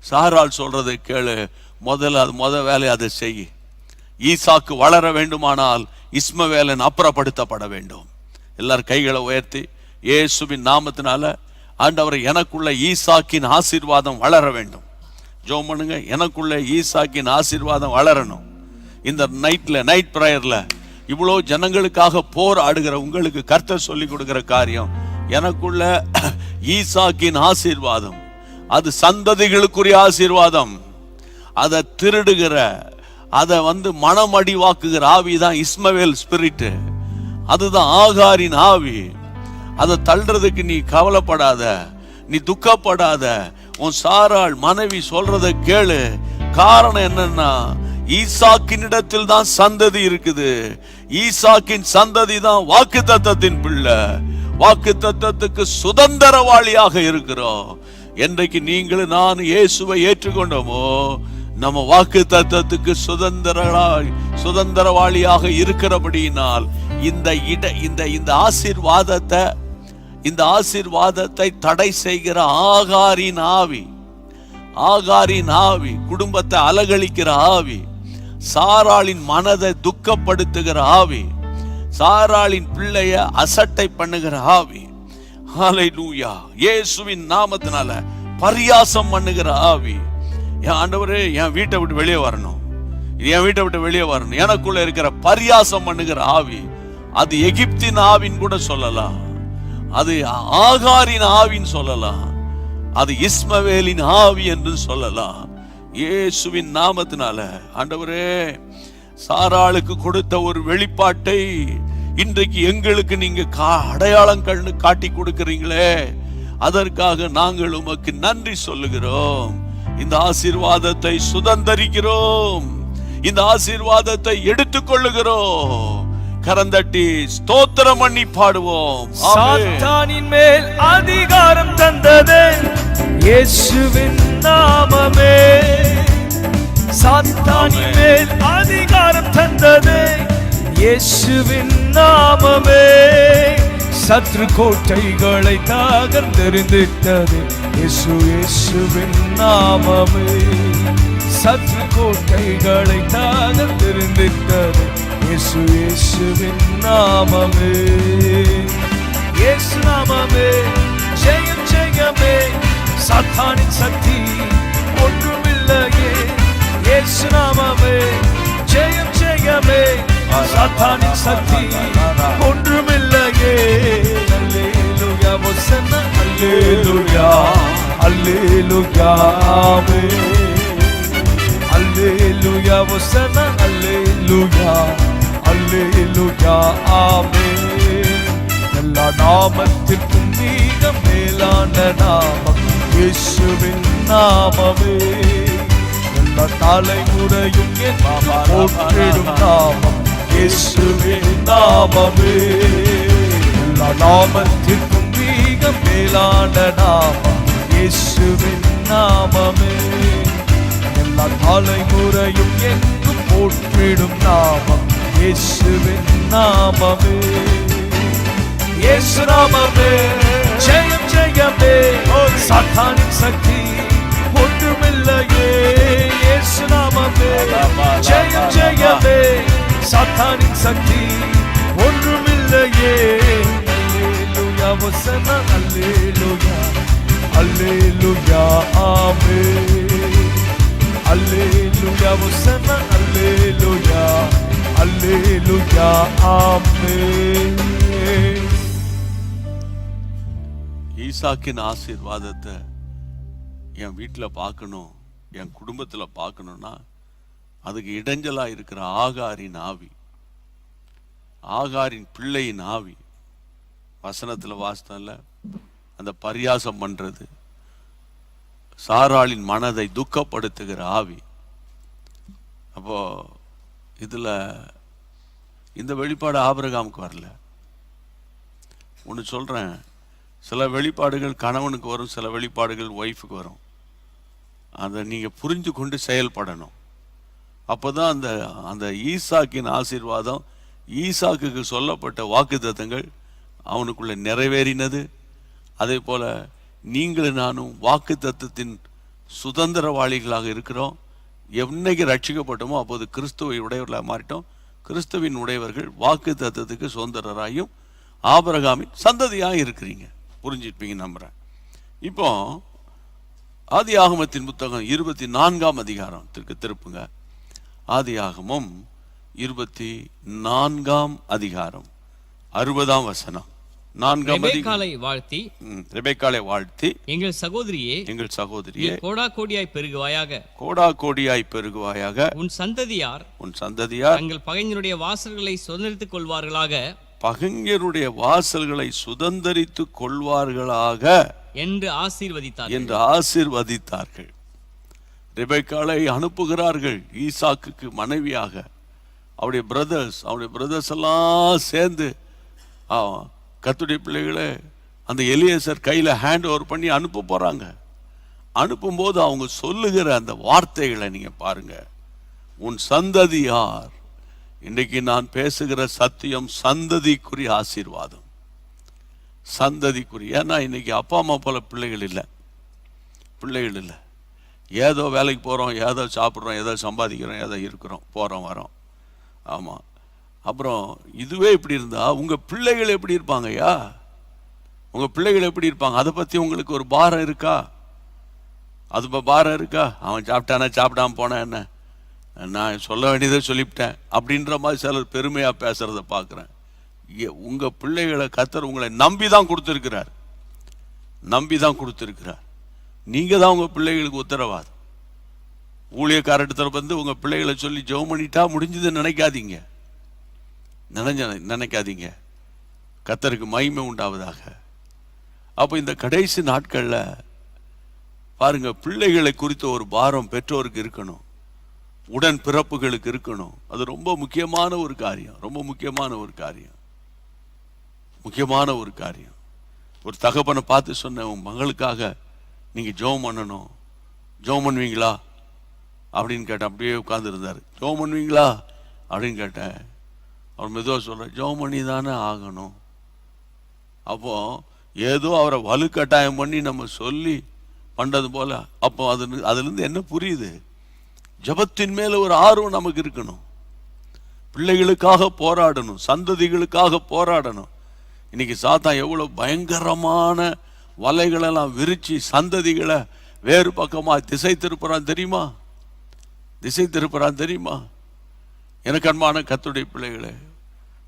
[SPEAKER 2] சாராள் சொல்றதை கேளு, முதல்ல அது வேலையை அதை செய்.
[SPEAKER 1] ஈசாக்கு வளர வேண்டுமானால் இஸ்மவேலன் அப்புறப்படுத்தப்பட வேண்டும். எல்லாரும் கைகளை உயர்த்தி இயேசுவின் நாமத்தினால ஆண்டவரை எனக்குள்ள ஈசாக்கின் ஆசீர்வாதம் வளர வேண்டும். ஜெபம் பண்ணுங்க. எனக்குள்ள ஈசாக்கின் ஆசீர்வாதம் வளரணும். இந்த நைட் பிரேயர்ல இவ்வளோ ஜனங்களுக்காக போராடுகிற உங்களுக்கு கர்த்தர் சொல்லி கொடுக்கிற காரியம், எனக்குள்ள ஈசாக்கின் ஆசீர்வாதம், அது சந்ததிகளுக்குரிய ஆசீர்வாதம். அதை திருடுகிற, அதை மனமடிவாக்குகிற ஆவிதான் இஸ்மவேல் ஸ்பிரிட். அதுதான் ஆகாரின் ஆவி. அதை தள்ளுறதுக்கு நீ கவலைப்படாத, நீ துக்கப்படாத. உன் சாராள் மனைவி சொல்றத கேளு. காரணம் என்னன்னா, ஈசாக்கினிடத்தில் தான் சந்ததி இருக்குது. ஈசாக்கின் சந்ததி தான் வாக்கு தத்தத்தின் பிள்ளை. வாக்கு தத்தத்துக்கு சுதந்திரவாளியாக இருக்கிறோம். என்றைக்கு நீங்களும் நான் இயேசுவை ஏற்றுக்கொண்டோமோ, நம்ம வாக்கு தத்தத்துக்கு சுதந்திரவாளியாக இருக்கிறபடியினால் இந்த ஆசீர்வாதத்தை தடை செய்கிற ஆகாரின் ஆவி, குடும்பத்தை அலகழிக்கிற ஆவி, சாராளின் மனதை துக்கப்படுத்துகிற ஆவி, சாராளின் பிள்ளைய அசட்டை பண்ணுகிற ஆவி, ஹல்லேலூயா, இயேசுவின் நாமத்தினால பரியாசம் பண்ணுகிற ஆவி, என் ஆண்டவரே என் வீட்டை விட்டு வெளியே வரணும், என் வீட்டை விட்டு வெளியே வரணும். எனக்குள்ள இருக்கிற பரியாசம் பண்ணுகிற ஆவி, அது எகிப்தின் ஆவின்னு கூட சொல்லலாம், அது ஆகாரின் ஆவின்னு சொல்லலாம், அது இஸ்மவேலின் ஆவி என்று சொல்லலாம். இயேசுவின் நாமத்தினால ஆண்டவரே, சாராளுக்கு கொடுத்த ஒரு வெளிப்பாட்டை இன்றைக்கு எங்களுக்கு நீங்க அடையாளம் காட்டி கொடுக்கிறீங்களே, அதற்காக நாங்கள் உமக்கு நன்றி சொல்லுகிறோம். இந்த ஆசீர்வாதத்தை சுதந்தரிக்கிறோம், இந்த ஆசீர்வாதத்தை எடுத்துக்கொள்ளுகிறோம். கரந்தட்டி ஸ்தோத்திரம் பண்ணி பாடுவோம்.
[SPEAKER 3] சாத்தானின் மேல் அதிகாரம் தந்ததே இயேசுவின் நாமமே. சாத்தானின் மேல் அதிகாரம் தந்ததே இயேசுவின் நாமமே. சத்ரு கோட்டைகளை தகர்ந்தெறிந்திட்டது இயேசுவின் நாமமே. சத்ரு கோட்டைகளை தகர்ந்தெறிந்திட்டது இயேசுவின் நாமமே. இயேசு நாமமே ஜெயம் ஜெயமே. சாத்தானின் சக்தி ஒன்றுமில்லையே. இயேசு நாமமே ஜெயம் ஜெயமே. சாத்தானின் சக்தி ஒன்றுமில்லையே. அல்லேலூயா ஹோசன்னா, அல்லேலூயா அல்லேலூயா ஆமென். அல்லேலூயா ஹோசன்னா, அல்லேலூயா அல்லேலூயா ஆமென். எல்லா நாமத்திற்கும் மிக மேலான நாமம் இயேசுவின் நாமமே. எல்லா தலைமுறையும் போற்றிடும் நாமம் இயேசுவின் நாமமே. எல்லா நாமத்திற்கும் மிக மேலான நாமம் இயேசுவின் நாமமே. எல்லா தலைமுறையும் எங்கும் போற்றிடும் நாமம் இயேசுவின் நாமமே. இயேசு நாமமே ஜெயம் ஜெயமே. சாத்தானின் சக்தி ஒன்றுமில்லையே. இயேசு நாமமே ஜெயம் ஜெயமே. சாத்தானின் சக்தி ஒன்றுமில்லையே. அல்லேலூயா ஹோசன்னா, அல்லேலூயா அல்லேலூயா ஆமென். அல்லேலூயா ஹோசன்னா, அல்லேலூயா அல்லேலூயா ஆமென்.
[SPEAKER 1] ஈசாக்கின் ஆசீர்வாதத்தை என் வீட்டில் பார்க்கணும், என் குடும்பத்தில் பார்க்கணும்னா அதுக்கு இடைஞ்சலா இருக்கிற ஆகாரின் ஆவி, ஆகாரின் பிள்ளையின் ஆவி, வசனத்தில் வாசித்தல அந்த பரியாசம் பண்றது, சாராளின் மனதை துக்கப்படுத்துகிற ஆவி. அப்போ இதுல இந்த வெளிப்பாடு ஆபிரகாமுக்கு வரல. ஒன்று சொல்றேன், சில வெளிப்பாடுகள் கணவனுக்கு வரும், சில வெளிப்பாடுகள் ஒய்ஃபுக்கு வரும். அதை நீங்க புரிஞ்சு கொண்டு செயல்படணும். அப்போதான் அந்த அந்த ஈசாக்கின் ஆசீர்வாதம், ஈசாக்குக்கு சொல்லப்பட்ட வாக்குத்தத்தங்கள் அவனுக்குள்ள நிறைவேறினது. அதே போல நீங்களும் நானும் வாக்குத்தத்தத்தின் சுதந்திரவாளிகளாக இருக்கிறோம்.
[SPEAKER 2] என்னைக்கு ரட்சிக்கப்பட்டோமோ அப்போது கிறிஸ்துவை உடையவர்களாக மாறிட்டோம். கிறிஸ்துவின் உடையவர்கள் வாக்கு தத்தத்துக்கு சுதந்திரராயும் ஆபிரகாமின் சந்ததியாக இருக்கிறீங்க. புரிஞ்சிருப்பீங்க நம்புறேன். இப்போ ஆதியாகமத்தின் புத்தகம் 24ஆம் அதிகாரத்திற்கு திருப்புங்க. ஆதியாகமம் 24ஆம் அதிகாரம் 60ஆம் வசனம். 4ஆம்
[SPEAKER 4] ரெபெக்காளை வாழ்த்தி,
[SPEAKER 2] ரெபெக்காளை வாழ்த்தி,
[SPEAKER 4] எங்கள் சகோதரியே,
[SPEAKER 2] எங்கள் சகோதரியே,
[SPEAKER 4] கோடா கோடியாய் பெருகுவாயாக,
[SPEAKER 2] கோடா கோடியாய் பெருகுவாயாக,
[SPEAKER 4] உன் சந்ததியார்
[SPEAKER 2] தங்கள்
[SPEAKER 4] பகைஞருடைய வாசல்களை சுதந்திரித்துக் கொள்வார்களாக,
[SPEAKER 2] பகைஞருடைய வாசல்களை சுதந்திரித்துக் கொள்வார்களாக
[SPEAKER 4] என்று
[SPEAKER 2] ஆசீர்வதித்தார்கள். ரெபெக்காளை அனுப்புகிறார்கள் ஈசாக்குக்கு மனைவியாக. அவருடைய பிரதர்ஸ் எல்லாம் சேர்ந்து கர்த்தருடைய பிள்ளைகளை அந்த எலியேசர் கையில் ஹேண்ட் ஓவர் பண்ணி அனுப்ப போறாங்க. அனுப்பும்போது அவங்க சொல்லுகிற அந்த வார்த்தைகளை நீங்க பாருங்க. உன் சந்ததியார், இன்றைக்கு நான் பேசுகிற சத்தியம் சந்ததிக்குரிய ஆசீர்வாதம், சந்ததிக்குரிய. ஏன்னா இன்னைக்கு அப்பா அம்மா போல பிள்ளைகள் இல்லை. ஏதோ வேலைக்கு போகிறோம், ஏதோ சாப்பிட்றோம், ஏதோ சம்பாதிக்கிறோம், ஏதோ இருக்கிறோம், போகிறோம் வரோம். ஆமாம். அப்புறம் இதுவே இப்படி இருந்தால் உங்கள் பிள்ளைகள் எப்படி இருப்பாங்க ஐயா? உங்கள் பிள்ளைகள் எப்படி இருப்பாங்க? அதை பற்றி உங்களுக்கு ஒரு பாரம் இருக்கா? பாரம் இருக்கா? அவன் சாப்பிட்டானா, சாப்பிடாம போனா என்ன, நான் சொல்ல வேண்டியதை சொல்லிவிட்டேன் அப்படின்ற மாதிரி சிலர் பெருமையாக பேசுகிறத பார்க்குறேன். உங்கள் பிள்ளைகளை கர்த்தர் உங்களை நம்பி தான் கொடுத்துருக்கிறார். நீங்கள் தான் உங்கள் பிள்ளைகளுக்கு உத்தரவாதம். ஊழியக்காரத்தில் வந்து உங்கள் பிள்ளைகளை சொல்லி ஜெபம் பண்ணிட்டா முடிஞ்சதுன்னு நினைக்காதீங்க. கர்த்தருக்கு மகிமை உண்டாவதாக. அப்போ இந்த கடைசி நாட்களில் பாருங்க, பிள்ளைகளை குறித்த ஒரு பாரம் பெற்றோருக்கு இருக்கணும், உடன் பிறப்புகளுக்கு இருக்கணும். அது ரொம்ப முக்கியமான ஒரு காரியம். ஒரு தகப்பனை பார்த்து சொன்னேன், உன் மகளுக்காக நீங்க ஜெபம் பண்ணணும், ஜெபம் பண்ணுவீங்களா அப்படின்னு கேட்டேன். அப்படியே உட்கார்ந்துருந்தாரு. ஜெபம் பண்ணுவீங்களா அப்படின்னு கேட்டேன். அவர் மெதுவாக சொல்ற, ஜெபம் பண்ணி தானே ஆகணும். அப்போ ஏதோ அவரை வலுக்கட்டாயம் பண்ணி நம்ம சொல்லி பண்றது போல. அப்போ அதுலேருந்து என்ன புரியுது? ஜெபத்தின் மேல ஒரு ஆர்வம் நமக்கு இருக்கணும். பிள்ளைகளுக்காக போராடணும், சந்ததிகளுக்காக போராடணும். இன்னைக்கு சாத்தான் எவ்வளவு பயங்கரமான வலைகளெல்லாம் விரிச்சு சந்ததிகளை வேறு பக்கமா திசை திருப்புறான் தெரியுமா? எனக்கு அன்பான கர்த்தருடைய பிள்ளைகளே,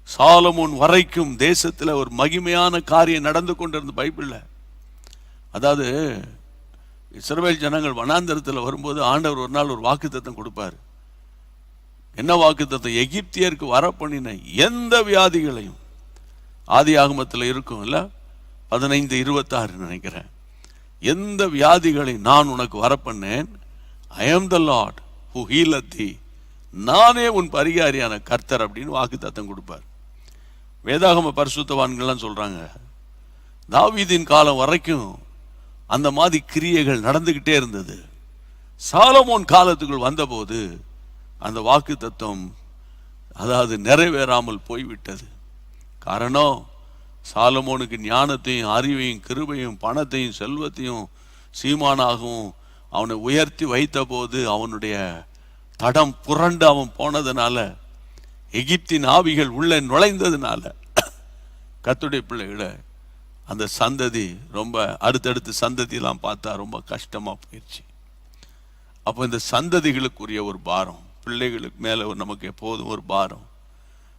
[SPEAKER 2] சாலமோன் வரைக்கும் தேசத்துல ஒரு மகிமையான காரியம் நடந்து கொண்டிருந்த பைபிள்ல. அதாவது இஸ்ரவேல் ஜனங்கள் வனாந்தரத்தில் வரும்போது ஆண்டவர் ஒரு நாள் ஒரு வாக்குத்தத்தம் கொடுப்பாரு. என்ன வாக்குத்தத்தம்? எகிப்தியருக்கு வர பண்ணின எந்த வியாதிகளையும், ஆதி ஆகமத்தில் இருக்கும் இல்ல, 15:26 நினைக்கிறேன், எந்த வியாதிகளையும் நான் உனக்கு வர பண்ணேன். I am the Lord who healeth thee. நானே உன் பரிகாரியான கர்த்தர் அப்படின்னு வாக்குத்தத்தம் கொடுப்பார். வேதாகம பரிசுத்தவான்கள்லாம் சொல்றாங்க, தாவீதின் காலம் வரைக்கும் அந்த மாதிரி கிரியைகள் நடந்துகிட்டே இருந்தது. சாலமோன் காலத்துக்குள் வந்தபோது அந்த வாக்குத்தத்தம் அதாவது நிறைவேறாமல் போய்விட்டது. காரணம், சாலமோனுக்கு ஞானத்தையும் அறிவையும் கிருபையும் பணத்தையும் செல்வத்தையும் சீமானாகவும் அவனை உயர்த்தி வைத்த போது அவனுடைய தடம் புரண்டு அவன் போனதுனால, எகிப்தின் ஆவிகள் உள்ள நுழைந்ததுனால, கர்த்தருடைய பிள்ளைகளை அந்த சந்ததி ரொம்ப அடுத்தடுத்து சந்ததியெல்லாம் பார்த்தா ரொம்ப கஷ்டமா போயிடுச்சு. அப்போ இந்த சந்ததிகளுக்குரிய ஒரு பாரம், பிள்ளைகளுக்கு மேல நமக்கு எப்போதும் ஒரு பாரம்.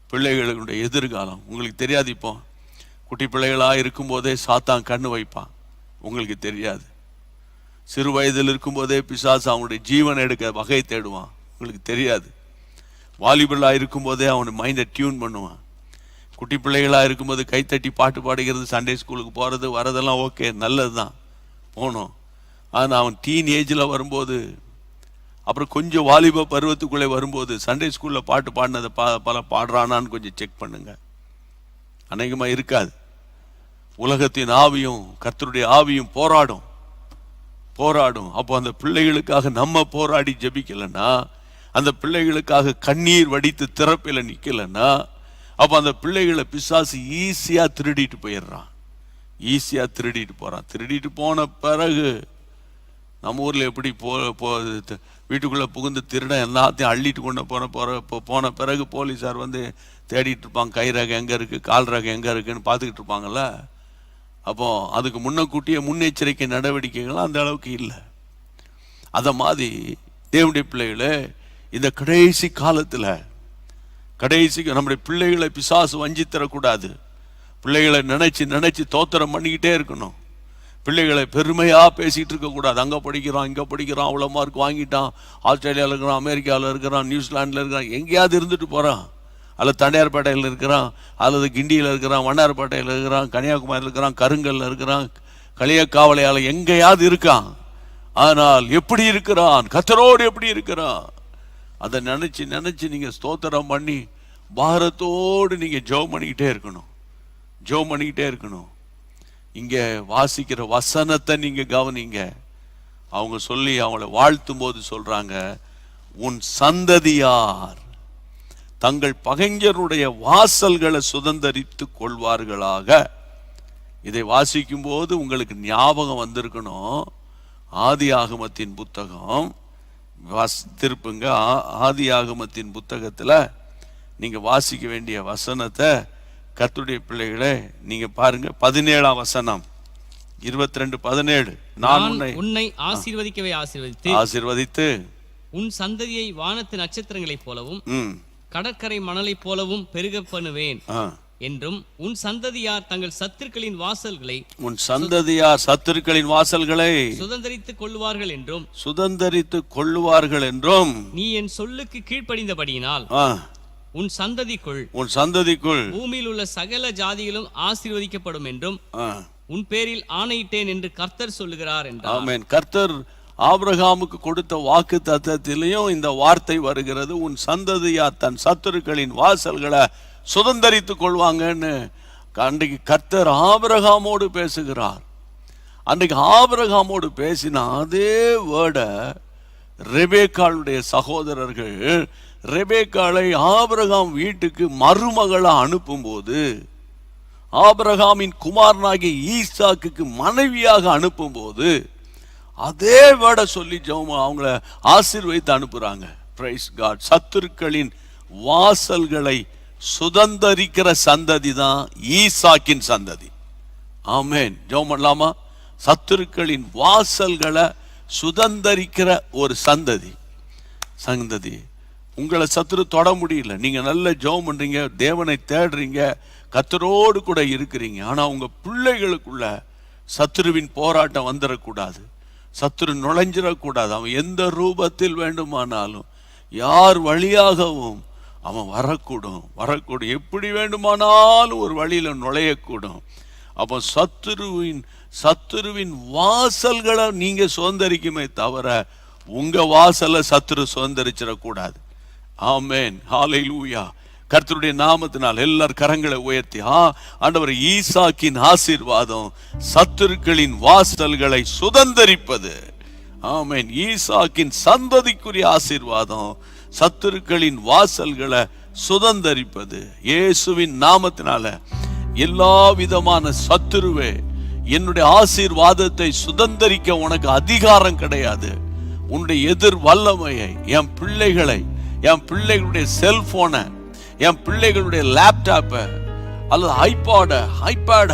[SPEAKER 2] பிள்ளைகளுடைய எதிர்காலம் உங்களுக்கு தெரியாது. இப்போ குட்டி பிள்ளைகளா இருக்கும்போதே சாத்தான் கண்ணு வைப்பான், உங்களுக்கு தெரியாது. சிறு வயதில் இருக்கும்போதே பிசாசு அவனுடைய ஜீவனை எடுக்க வகை தேடுவான், உங்களுக்கு தெரியாது. வாலிபர்களாக இருக்கும்போதே அவனை மைண்டை டியூன் பண்ணுவான். குட்டி பிள்ளைகளாக இருக்கும்போது கைத்தட்டி பாட்டு பாடுகிறது, சண்டே ஸ்கூலுக்கு போகிறது வரதெல்லாம் ஓகே, நல்லது தான், போனோம். ஆனால் அவன் டீன் ஏஜில் வரும்போது, அப்புறம் கொஞ்சம் வாலிப பருவத்துக்குள்ளே வரும்போது சண்டே ஸ்கூலில் பாட்டு பாடினதை பல பாடுறானான்னு கொஞ்சம் செக் பண்ணுங்க. அநேகமாக இருக்காது. உலகத்தின் ஆவியும் கர்த்தருடைய ஆவியும் போராடும். அப்போ அந்த பிள்ளைகளுக்காக நம்ம போராடி ஜெபிக்கலன்னா, அந்த பிள்ளைகளுக்காக கண்ணீர் வடித்து திறப்பில நிக்கலன்னா, அப்போ அந்த பிள்ளைகளை பிசாசு ஈஸியா திருடிட்டு போயிடுறான். திருடிட்டு போன பிறகு நம்ம ஊரில் எப்படி வீட்டுக்குள்ளே புகுந்து திருட எல்லாத்தையும் அள்ளிட்டு கொண்டு போன பிறகு போலீஸார் வந்து தேடிட்டு இருப்பாங்க, கை ரகம் எங்கே இருக்குது, கால் ரகம் எங்கே இருக்குன்னு பார்த்துக்கிட்டு இருப்பாங்கள்ல. அப்போ அதுக்கு முன்னக்கூட்டிய முன்னெச்சரிக்கை நடவடிக்கைகள் அந்த அளவுக்கு இல்லை. அதை மாதிரி தேவனுடைய பிள்ளைகளே, இந்த கடைசி காலத்தில் நம்முடைய பிள்ளைகளை பிசாசு வஞ்சித்தரக்கூடாது. பிள்ளைகளை நினைச்சு தோத்திரம் பண்ணிக்கிட்டே இருக்கணும். பிள்ளைகளை பெருமையாக பேசிகிட்டு இருக்கக்கூடாது. அங்கே படிக்கிறான், இங்கே படிக்கிறான், அவ்வளோ மார்க் வாங்கிட்டான், ஆஸ்திரேலியாவில் இருக்கிறான், அமெரிக்காவில் இருக்கிறான், நியூசிலாண்டில் இருக்கிறான், எங்கேயாவது இருந்துட்டு போகிறான். அல்லது தண்டையார்பேட்டையில் இருக்கிறான், அல்லது கிண்டியில் இருக்கிறான், வண்ணார்பேட்டையில் இருக்கிறான், கன்னியாகுமரியில் இருக்கிறான், கருங்கல்ல இருக்கிறான், களியக்காவலையால் எங்கேயாவது இருக்கான். ஆனால் எப்படி இருக்கிறான், கர்த்தரோடு எப்படி இருக்கிறான், அதை நினச்சி நீங்கள் ஸ்தோத்திரம் பண்ணி பாரத்தோடு நீங்கள் ஜெபம் பண்ணிக்கிட்டே இருக்கணும். இங்கே வாசிக்கிற வசனத்தை நீங்கள் கவனிங்க. அவங்க சொல்லி அவங்கள வாழ்த்தும் போது சொல்கிறாங்க, உன் சந்ததியார் தங்கள் பகைஞருடைய வாசல்களை சுதந்தரித்து கொள்வார்களாக. இதை வாசிக்கும் போது உங்களுக்கு ஞாபகம் வந்திருக்கணும், ஆதியாகமத்தின் புத்தகம் திருப்புங்க. ஆதியாகமத்தின் புத்தகத்தில் நீங்கள் வாசிக்க வேண்டிய வசனத்தை கர்த்தருடைய பிள்ளைகளே நீங்க பாருங்க. 17ஆம் வசனம், 22:17. நான்
[SPEAKER 4] உன்னை ஆசீர்வதித்து உன் சந்ததியை வானத்து நட்சத்திரங்களைப் போலவும் கடற்கரை மணலைப் போலவும் பெருக பண்ணுவேன் என்றும் உன் சந்ததியார் தங்கள் சத்துருக்களின் வாசல்களை சுதந்தரித்துக் கொள்ளுவார்கள் என்றும் நீ என் சொல்லுக்கு கீழ்ப்படிந்தபடியினால் உன் சந்ததிக்குள் பூமியில் உள்ள சகல ஜாதிகளும் ஆசீர்வதிக்கப்படும் என்றும் உன் பேரில் ஆணையிட்டேன் என்று கர்த்தர் சொல்லுகிறார் என்றார்.
[SPEAKER 2] ஆமென். கர்த்தர் ஆபிரகாமுக்கு கொடுத்த வாக்கு தத்தத்திலையும் இந்த வார்த்தை வருகிறது, உன் சந்ததியார் தன் சத்துருக்களின் வாசல்களை சுதந்தரித்துக் கொள்வாங்கன்னு. அன்றைக்கு கர்த்தர் ஆபிரகாமோடு பேசுகிறார். அன்றைக்கு ஆபிரகாமோடு பேசின அதே வேர்டை ரெபேக்காளுடைய சகோதரர்கள் ரெபேக்காளை ஆபிரகாம் வீட்டுக்கு மருமகளை அனுப்பும்போது, ஆபிரகாமின் குமாரனாகிய ஈசாக்குக்கு மனைவியாக அனுப்பும்போது அதே வேர்டை சொல்லி அவங்கள ஆசீர்வதித்து அனுப்புறாங்க. Praise God. சத்துருக்களின் வாசல்களை சுதந்தரிக்கிற சந்ததி தான் ஈசாக்கின் சந்ததி. ஆமென். ஜெபம் பண்ணலாமா? சத்துருக்களின் வாசல்களை சுதந்தரிக்கிற ஒரு சந்ததி. உங்களை சத்துரு தொட முடியல, நீங்க நல்ல ஜெபம் பண்றீங்க, தேவனை தேடுறீங்க, கர்த்தரோடு கூட இருக்கிறீங்க. ஆனா உங்க பிள்ளைகளுக்குள்ள சத்துருவின் போராட்டம் வந்துடக்கூடாது, சத்துரு நுழைஞ்சிடக்கூடாது. அவன் எந்த ரூபத்தில் வேண்டுமானாலும் யார் வழியாகவும் அவன் வரக்கூடும். எப்படி வேண்டுமானாலும் ஒரு வழியில நுழையக்கூடும். அப்போ சத்துருவின் வாசல்களை நீங்க சுதந்தரிக்குமே தவிர உங்க வாசலை சத்துரு சுதந்தரிச்சிடக்கூடாது. ஆமென். ஹல்லேலூயா. கர்த்தருடைய நாமத்தினால் எல்லார் கரங்களை உயர்த்தி ஆண்டவர், ஈசாக்கின் ஆசீர்வாதம் சத்துருக்களின் வாசல்களை சுதந்தரிப்பது. ஆமென். ஈசாக்கின் சந்ததிக்குரிய ஆசீர்வாதம் சத்துருக்களின் வாசல்களை சுதந்தரிப்பது. இயேசுவின் நாமத்தினால எல்லா விதமான சத்துருவே, என்னுடைய ஆசீர்வாதத்தை சுதந்தரிக்க உனக்கு அதிகாரம் கிடையாது. உன்னுடைய எதிர் வல்லமையை, என் பிள்ளைகளுடைய செல்போனை, என் பிள்ளைகளுடைய லேப்டாப்பை அல்லது ஐபேட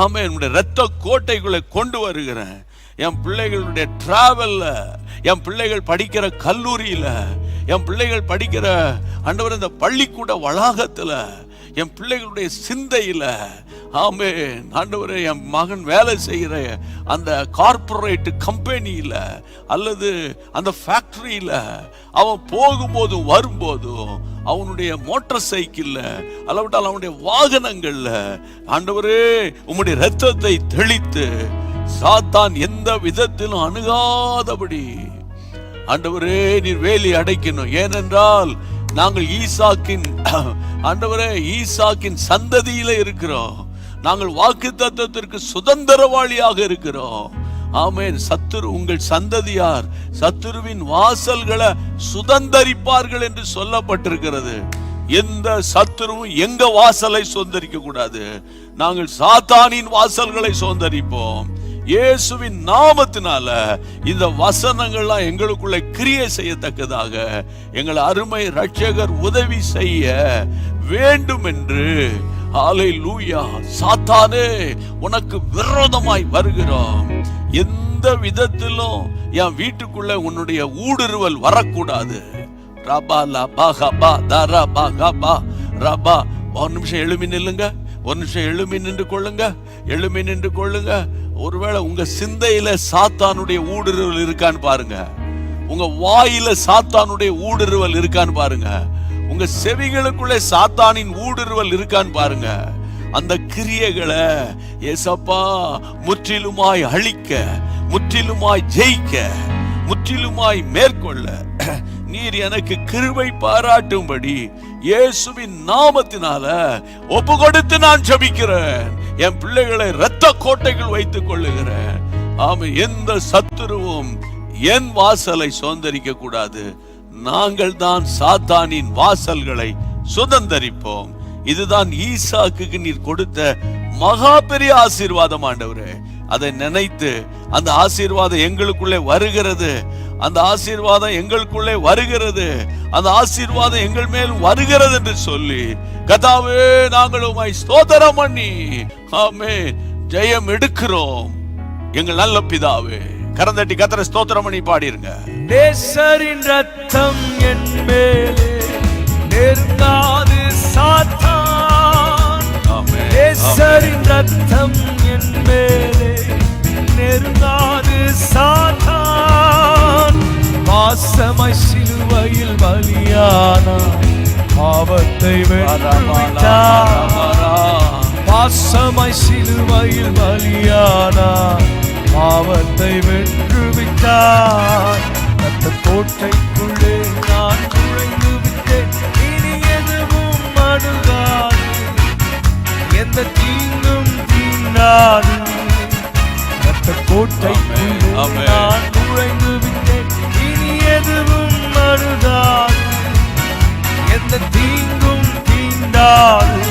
[SPEAKER 2] ஆமென், என்னுடைய இரத்த கோட்டைகளை கொண்டு வருகிறேன். என் பிள்ளைகளுடைய டிராவல்ல, என் பிள்ளைகள் படிக்கிற கல்லூரியில, என் பிள்ளைகள் படிக்கிற ஆண்டவர் இந்த பள்ளிக்கூட வளாகத்துல, என் பிள்ளைகளுடைய சிந்தையில, ஆமென் ஆண்டவரே, என் மகன் வேலை செய்கிற அந்த கார்ப்பரேட் கம்பெனியில அல்லது அந்த ஃபேக்டரியில அவன் போகும்போதும் வரும்போதும் அவனுடைய மோட்டார் சைக்கிள்ல அல்லவிட்டால் அவனுடைய வாகனங்கள்ல ஆண்டவரே உம்முடைய இரத்தத்தை தெளித்து சாத்தான் எந்த விதத்திலும் அணுகாதபடி ஆண்டவரே நீர் வேலி அடைக்கணும். ஏனென்றால் நாங்கள் ஈசாக்கின் சந்ததியில இருக்கிறோம். நாங்கள் வாக்குத்தத்தத்திற்கு சுதந்திரவாளியாக இருக்கிறோம். ஆமென். உங்கள் சந்ததியார் சத்துருவின் வாசல்களை சுதந்தரிப்பார்கள் என்று சொல்லப்பட்டிருக்கிறது. எந்த சத்துருவும் எங்க வாசலை சுதந்தரிக்க கூடாது. நாங்கள் சாத்தானின் வாசல்களை சுதந்தரிப்போம்.
[SPEAKER 1] இயேசுவின் நாமத்தினால இந்த வசனங்கள்லாம் எங்களுக்குள்ள கிரியை செய்யத்தக்கதாக எங்கள் அருமை இரட்சகர் உதவி செய்ய வேண்டும் என்று ஹல்லேலூயா. சாத்தானே, உனக்கு விரோதமாய் வருகிறோம். எந்த விதத்திலும் என் வீட்டுக்குள்ள உன்னுடைய ஊடுருவல் வரக்கூடாது. ரபா லபா ஹபா தரபா கபா ரபா. ஒரு நிமிஷம் எழுமி நில்லுங்க, ஒரு நிமிஷம் எழுமி நின்று கொள்ளுங்க, எழுமி நின்று கொள்ளுங்க. ஒருவேளை உங்க சிந்தையில சாத்தானுடைய ஊடுருவல் இருக்கான்னு பாருங்க. உங்க வாயில சாத்தானுடைய ஊடுருவல் இருக்கான்னு பாருங்க. உங்க செவிகளுக்குள்ளே சாத்தானின் ஊடுருவல் இருக்கான்னு பாருங்க. அந்த கிரியைகளை ஏசப்பா முற்றிலுமாய் அழிக்க, முற்றிலுமாய் ஜெயிக்க, முற்றிலுமாய் மேற்கொள்ள நீர் எனக்கு கிருபை பாராட்டும்படி இயேசுவின் நாமத்தினால ஒப்பு கொடுத்து நான் ஜெபிக்கிறேன். என் பிள்ளைகளை இரத்த கோட்டைகள் வைத்துக் கொள்ளுகிறேன். ஆமா, எந்த சத்துருவும் என் வாசலை சுதந்தரிக்க கூடாது. நாங்கள் தான் சாத்தானின் வாசல்களை சுதந்தரிப்போம். இதுதான் ஈசாக்குக்கு நீர் கொடுத்த மகா பெரிய ஆசீர்வாதம் ஆண்டவரே. அதை நினைத்து அந்த ஆசீர்வாதம் எங்களுக்குள்ளே வருகிறது, அந்த ஆசீர்வாதம் எங்களுக்குள்ளே வருகிறது, அந்த ஆசீர்வாதம் எங்கள் மேல் வருகிறது என்று சொல்லி கர்த்தாவே நாங்கள் உம்மை ஸ்தோத்திரம் பண்ணி ஆமென் ஜெயம் எடுக்கிறோம். எங்கள் நல்ல பிதாவே, கரந்தட்டி கர்த்தரை ஸ்தோத்திரம் பண்ணி பாடிருங்க.
[SPEAKER 3] நேசரின் ரத்தம் என் மேலே நெருங்காது சாத்தான். நேசரின் ரத்தம் என் மேலே நெருங்காது சாத்தான். வாசமாய் சிலுவையில் பலியானார், பாவத்தை வென்றுவிட்டார். வாசமாய் சிலுவையில் பலியானார், பாவத்தை வென்றுவிட்டார். அந்த கோட்டைக்குள்ளே நான் நுழைந்து விட்டேன், இனி எதுவும் அணுகாது, எந்த தீங்கும் தீண்டாது. அந்த கோட்டைக்குள்ளே நான் நுழைந்து விட்டேன், இனி எதுவும் அணுகாது, எந்த தீங்கும் தீண்டாது.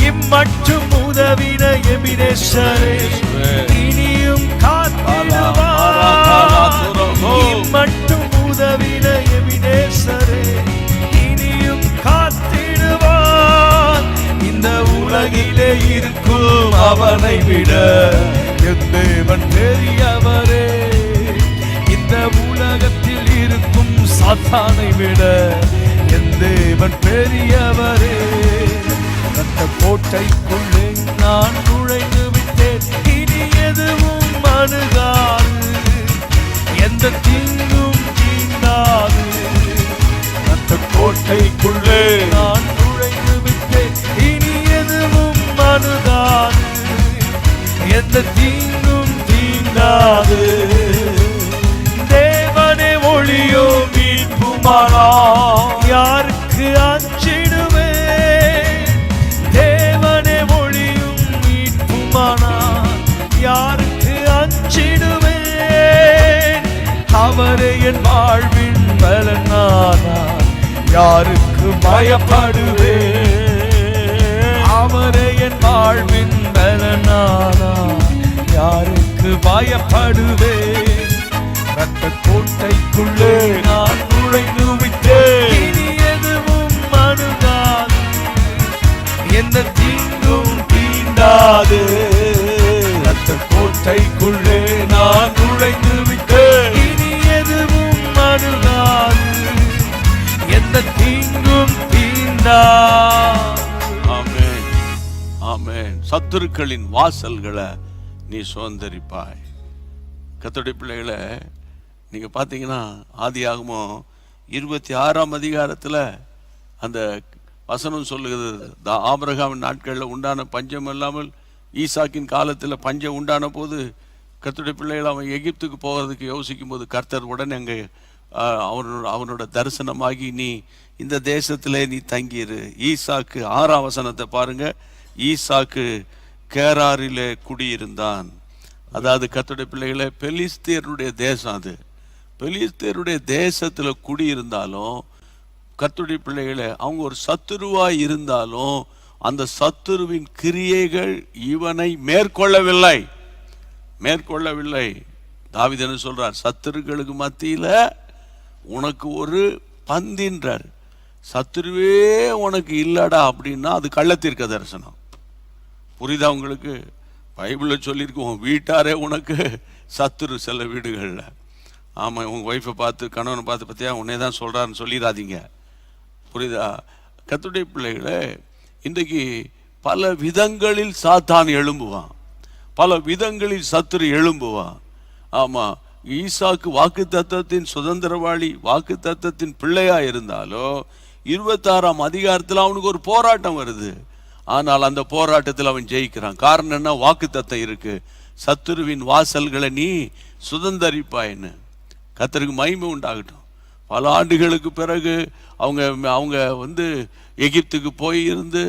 [SPEAKER 3] இம்மட்டும் உதவின எபினேசரே இனியும் காத்திடுவார். இம்மட்டும் உதவின எபினேசரே இனியும் காத்திடுவார். இந்த உலகிலே இருக்கும் அவனை விட என் தேவன் பெரியவரே. இந்த உலகத்தில் இருக்கும் சாத்தானை விட என் தேவன் பெரியவரே. அந்த கோட்டைக்குள்ளே நான் நுழைந்து விட்டேன், இனி எதுவும் அணுகாது, எந்த தீங்கும் தீண்டாது. அந்த கோட்டைக்குள்ளே நான் நுழைந்து விட்டேன், இனி எதுவும் அணுகாது, எந்த தீங்கும் தீண்டாது. தேவனே ஒளியோ மீட்புமானா, யாருக்கு அஞ்சிடுவே. தேவனே ஒளியும் மீட்புமானா, யாருக்கு அஞ்சிடுவேன். அவரே என் வாழ்வின் பலனானார், யாருக்கு பயப்படுவேன். அவரே என் வாழ்வின் பலனானார், யாருக்கு பயப்படுவேன். ரத்த கோட்டைக்குள்ளே நான் நுழைந்து விட்டேன், இனி எதுவும் அணுகாது, எந்த தீங்கும் தீண்டாது. ரத்த கோட்டைக்குள்ளே நான் நுழைந்து விட்டேன், இனி எதுவும் அணுகாது, எந்த தீங்கும் தீண்டாது.
[SPEAKER 1] ஆமென், ஆமென். சத்துருக்களின் வாசல்களை நீ சுதந்தரிப்பாய். கர்த்தருடைய பிள்ளைகளை நீங்க பார்த்தீங்கன்னா ஆதியாகமம் 26ஆம் அதிகாரத்தில் அந்த வசனம் சொல்லுகிறது, ஆபிரகாமின் நாட்களில் உண்டான பஞ்சம் இல்லாமல் ஈசாக்கின் காலத்தில் பஞ்சம் உண்டான போது கர்த்தருடைய பிள்ளைகள் அவன் எகிப்துக்கு போகிறதுக்கு யோசிக்கும் போது கர்த்தர் உடனே அங்கே அவனோட தரிசனமாகி நீ இந்த தேசத்திலே நீ தங்கியிரு. ஈசாக்கு 6ஆம் வசனத்தை பாருங்க. ஈசாக்கு கேராரிலே குடியிருந்தான். அதாவது கர்த்தருடைய பிள்ளைகளை பெலிஸ்தேருடைய தேசம், அது பெலிஸ்தேருடைய தேசத்தில் குடியிருந்தாலும் கர்த்தருடைய பிள்ளைகளை அவங்க ஒரு சத்துருவாய் இருந்தாலும் அந்த சத்துருவின் கிரியைகள் இவனை மேற்கொள்ளவில்லை. மேற்கொள்ளவில்லை. தாவீது என்ன சொல்றார்? சத்துருக்களுக்கு மத்தியில உனக்கு ஒரு பந்தின்றார். சத்துருவே உனக்கு இல்லடா அப்படின்னா அது கள்ளத்தீர்க்க தரிசனம். புரியுதா உங்களுக்கு? பைபிளில் சொல்லியிருக்கோம், வீட்டாரே உனக்கு சத்துரு சில வீடுகளில். ஆமாம், உங்கள் ஒய்ஃபை பார்த்து கணவனை பார்த்து பார்த்தியா உன்னே தான் சொல்கிறாருன்னு சொல்லிடாதீங்க. புரியுதா? கர்த்தருடைய பிள்ளைகளே, இன்றைக்கு பல விதங்களில் சாத்தான் எழும்புவான், பல விதங்களில் சத்துரு எழும்புவான். ஆமாம், ஈசாக்கு வாக்கு தத்தத்தின் சுதந்திரவாளி, வாக்கு தத்தத்தின் பிள்ளையா இருந்தாலோ 26ஆம் அதிகாரத்தில் அவனுக்கு ஒரு போராட்டம் வருது. ஆனால் அந்த போராட்டத்தில் அவன் ஜெயிக்கிறான். காரணம் என்ன? வாக்கு தத்தம் இருக்கு. சத்துருவின் வாசல்களை நீ சுதந்தரிப்பாயின்னு. கர்த்தருக்கு மகிமை உண்டாகட்டும். பல ஆண்டுகளுக்கு பிறகு அவங்க எகிப்துக்கு போய் இருந்து,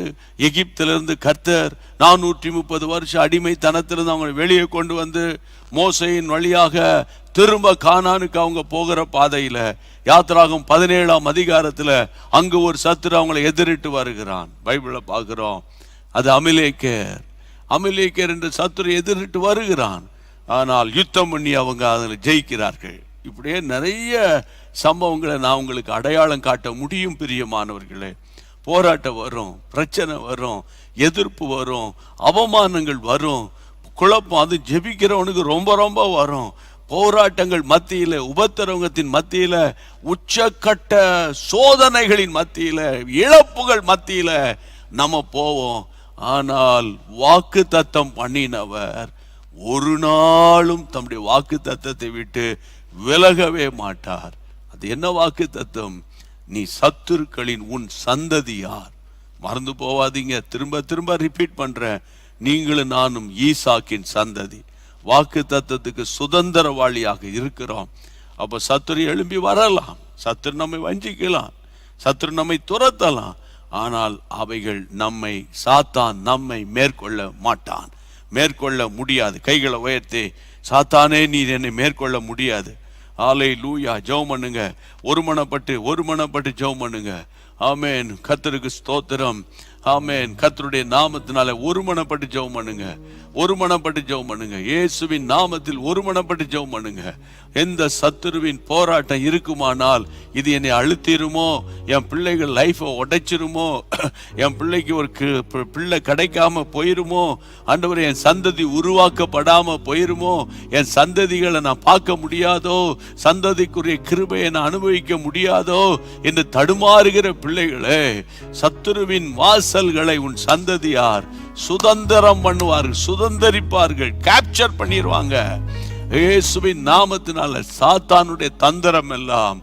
[SPEAKER 1] எகிப்திலிருந்து கர்த்தர் 430 வருஷம் அடிமைத்தனத்திலிருந்து அவங்க வெளியே கொண்டு வந்து மோசையின் வழியாக திரும்ப கானானுக்கு அவங்க போகிற பாதையில யாத்திராகம் 17ஆம் அதிகாரத்தில் அங்கு ஒரு சத்துரு அவங்களை எதிரிட்டு வருகிறான். பைபிளை பார்க்கிறோம். அது அமிலேக்கர் என்ற சத்துரு எதிரிட்டு வருகிறான். ஆனால் யுத்தம் பண்ணி அவங்க அதில் ஜெயிக்கிறார்கள். இப்படியே நிறைய சம்பவங்களை நான் உங்களுக்கு அடையாளம் காட்ட முடியும். பிரியமானவர்களே, போராட்டம் வரும், பிரச்சனை வரும், எதிர்ப்பு வரும், அவமானங்கள் வரும், குழப்பம் அது ஜெபிக்கிறவனுக்கு ரொம்ப ரொம்ப வரும். போராட்டங்கள் மத்தியில, உபத்திரவத்தின் மத்தியில, உச்சக்கட்ட சோதனைகளின் மத்தியில, இழப்புகள் மத்தியில நம்ம போவோம். ஆனால் வாக்கு தத்தம் பண்ணினவர் ஒரு நாளும் தம்முடைய வாக்கு தத்தத்தை விட்டு விலகவே மாட்டார். அது என்ன வாக்கு தத்தம்? நீ சத்துருக்களின் உன் சந்ததியார். மறந்து போவாதீங்க, திரும்ப திரும்ப ரிப்பீட் பண்றேன், நீங்களும் நானும் ஈசாக்கின் சந்ததி. வாக்கு தத்தத்துக்கு சுதந்திரவாளியாக இருக்கிறோம். அப்ப சத்துரு எழும்பி வரலாம், சத்துரு நம்மை வஞ்சிக்கலாம், சத்துரு நம்மை துரத்தலாம். ஆனால் அவைகள் சாத்தான் நம்மை மேற்கொள்ள மாட்டான், மேற்கொள்ள முடியாது. கைகளை உயர்த்தி, சாத்தானே நீ என்னை மேற்கொள்ள முடியாது. அல்லேலூயா. ஜெபம் பண்ணுங்க, ஒருமனப்பட்டு ஜெபம் பண்ணுங்க. ஆமென். கர்த்தருக்கு ஸ்தோத்திரம். ஆமென். கர்த்தருடைய நாமத்தினால ஒருமனப்பட்டு ஜெபம் பண்ணுங்க. இயேசுவின் நாமத்தில் ஒருமனப்பட்டு ஜெபம் பண்ணுங்க. எந்த சத்துருவின் போராட்டம் இருக்குமானால், இது என்னை அழுத்திருமோ, என் பிள்ளைகள் லைஃபை உடைச்சிருமோ, என் பிள்ளைக்கு ஒரு பிள்ளை கிடைக்காம போயிருமோ, ஆண்டவரே என் சந்ததி உருவாக்கப்படாம போயிருமோ, என் சந்ததிகளை நான் பார்க்க முடியாதோ, சந்ததிக்குரிய கிருபையை நான் அனுபவிக்க முடியாதோ என்று தடுமாறுகிற பிள்ளைகளே, சத்துருவின் வாசல்களை உன் சந்ததியார் சுதந்திரம் பண்ணுவார்கள், சுதந்திரிப்பார்கள், கேப்சர் பண்ணிடுவாங்க. இயேசுவின் நாமத்தினால சாத்தானுடைய தந்திரம் எல்லாம்,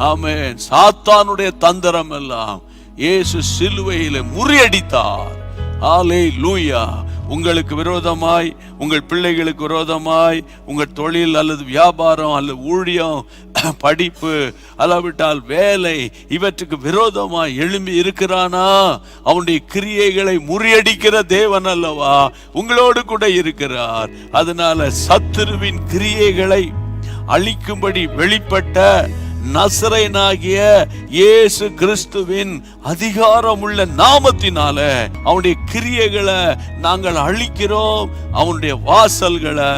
[SPEAKER 1] ஆமென், சாத்தானுடைய தந்திரம் எல்லாம் இயேசு சிலுவையிலே முறியடித்தார். அல்லேலூயா. உங்களுக்கு விரோதமாய், உங்கள் பிள்ளைகளுக்கு விரோதமாய், உங்கள் தொழில் அல்லது வியாபாரம் அல்லது ஊழியம், படிப்பு அல்லாவிட்டால் வேலை, இவற்றுக்கு விரோதமாய் எழும்பி இருக்கிறானா, அவனுடைய கிரியைகளை முறியடிக்கிற தேவன் அல்லவா உங்களோடு கூட இருக்கிறார். அதனால சத்துருவின் கிரியைகளை அழிக்கும்படி வெளிப்பட்ட நசரேயனாகிய இயேசு கிறிஸ்துவின் அதிகாரமுள்ள நாமத்தினால அவனுடைய கிரியைகளை நாங்கள் அழிக்கிறோம், அவனுடைய வாசல்களை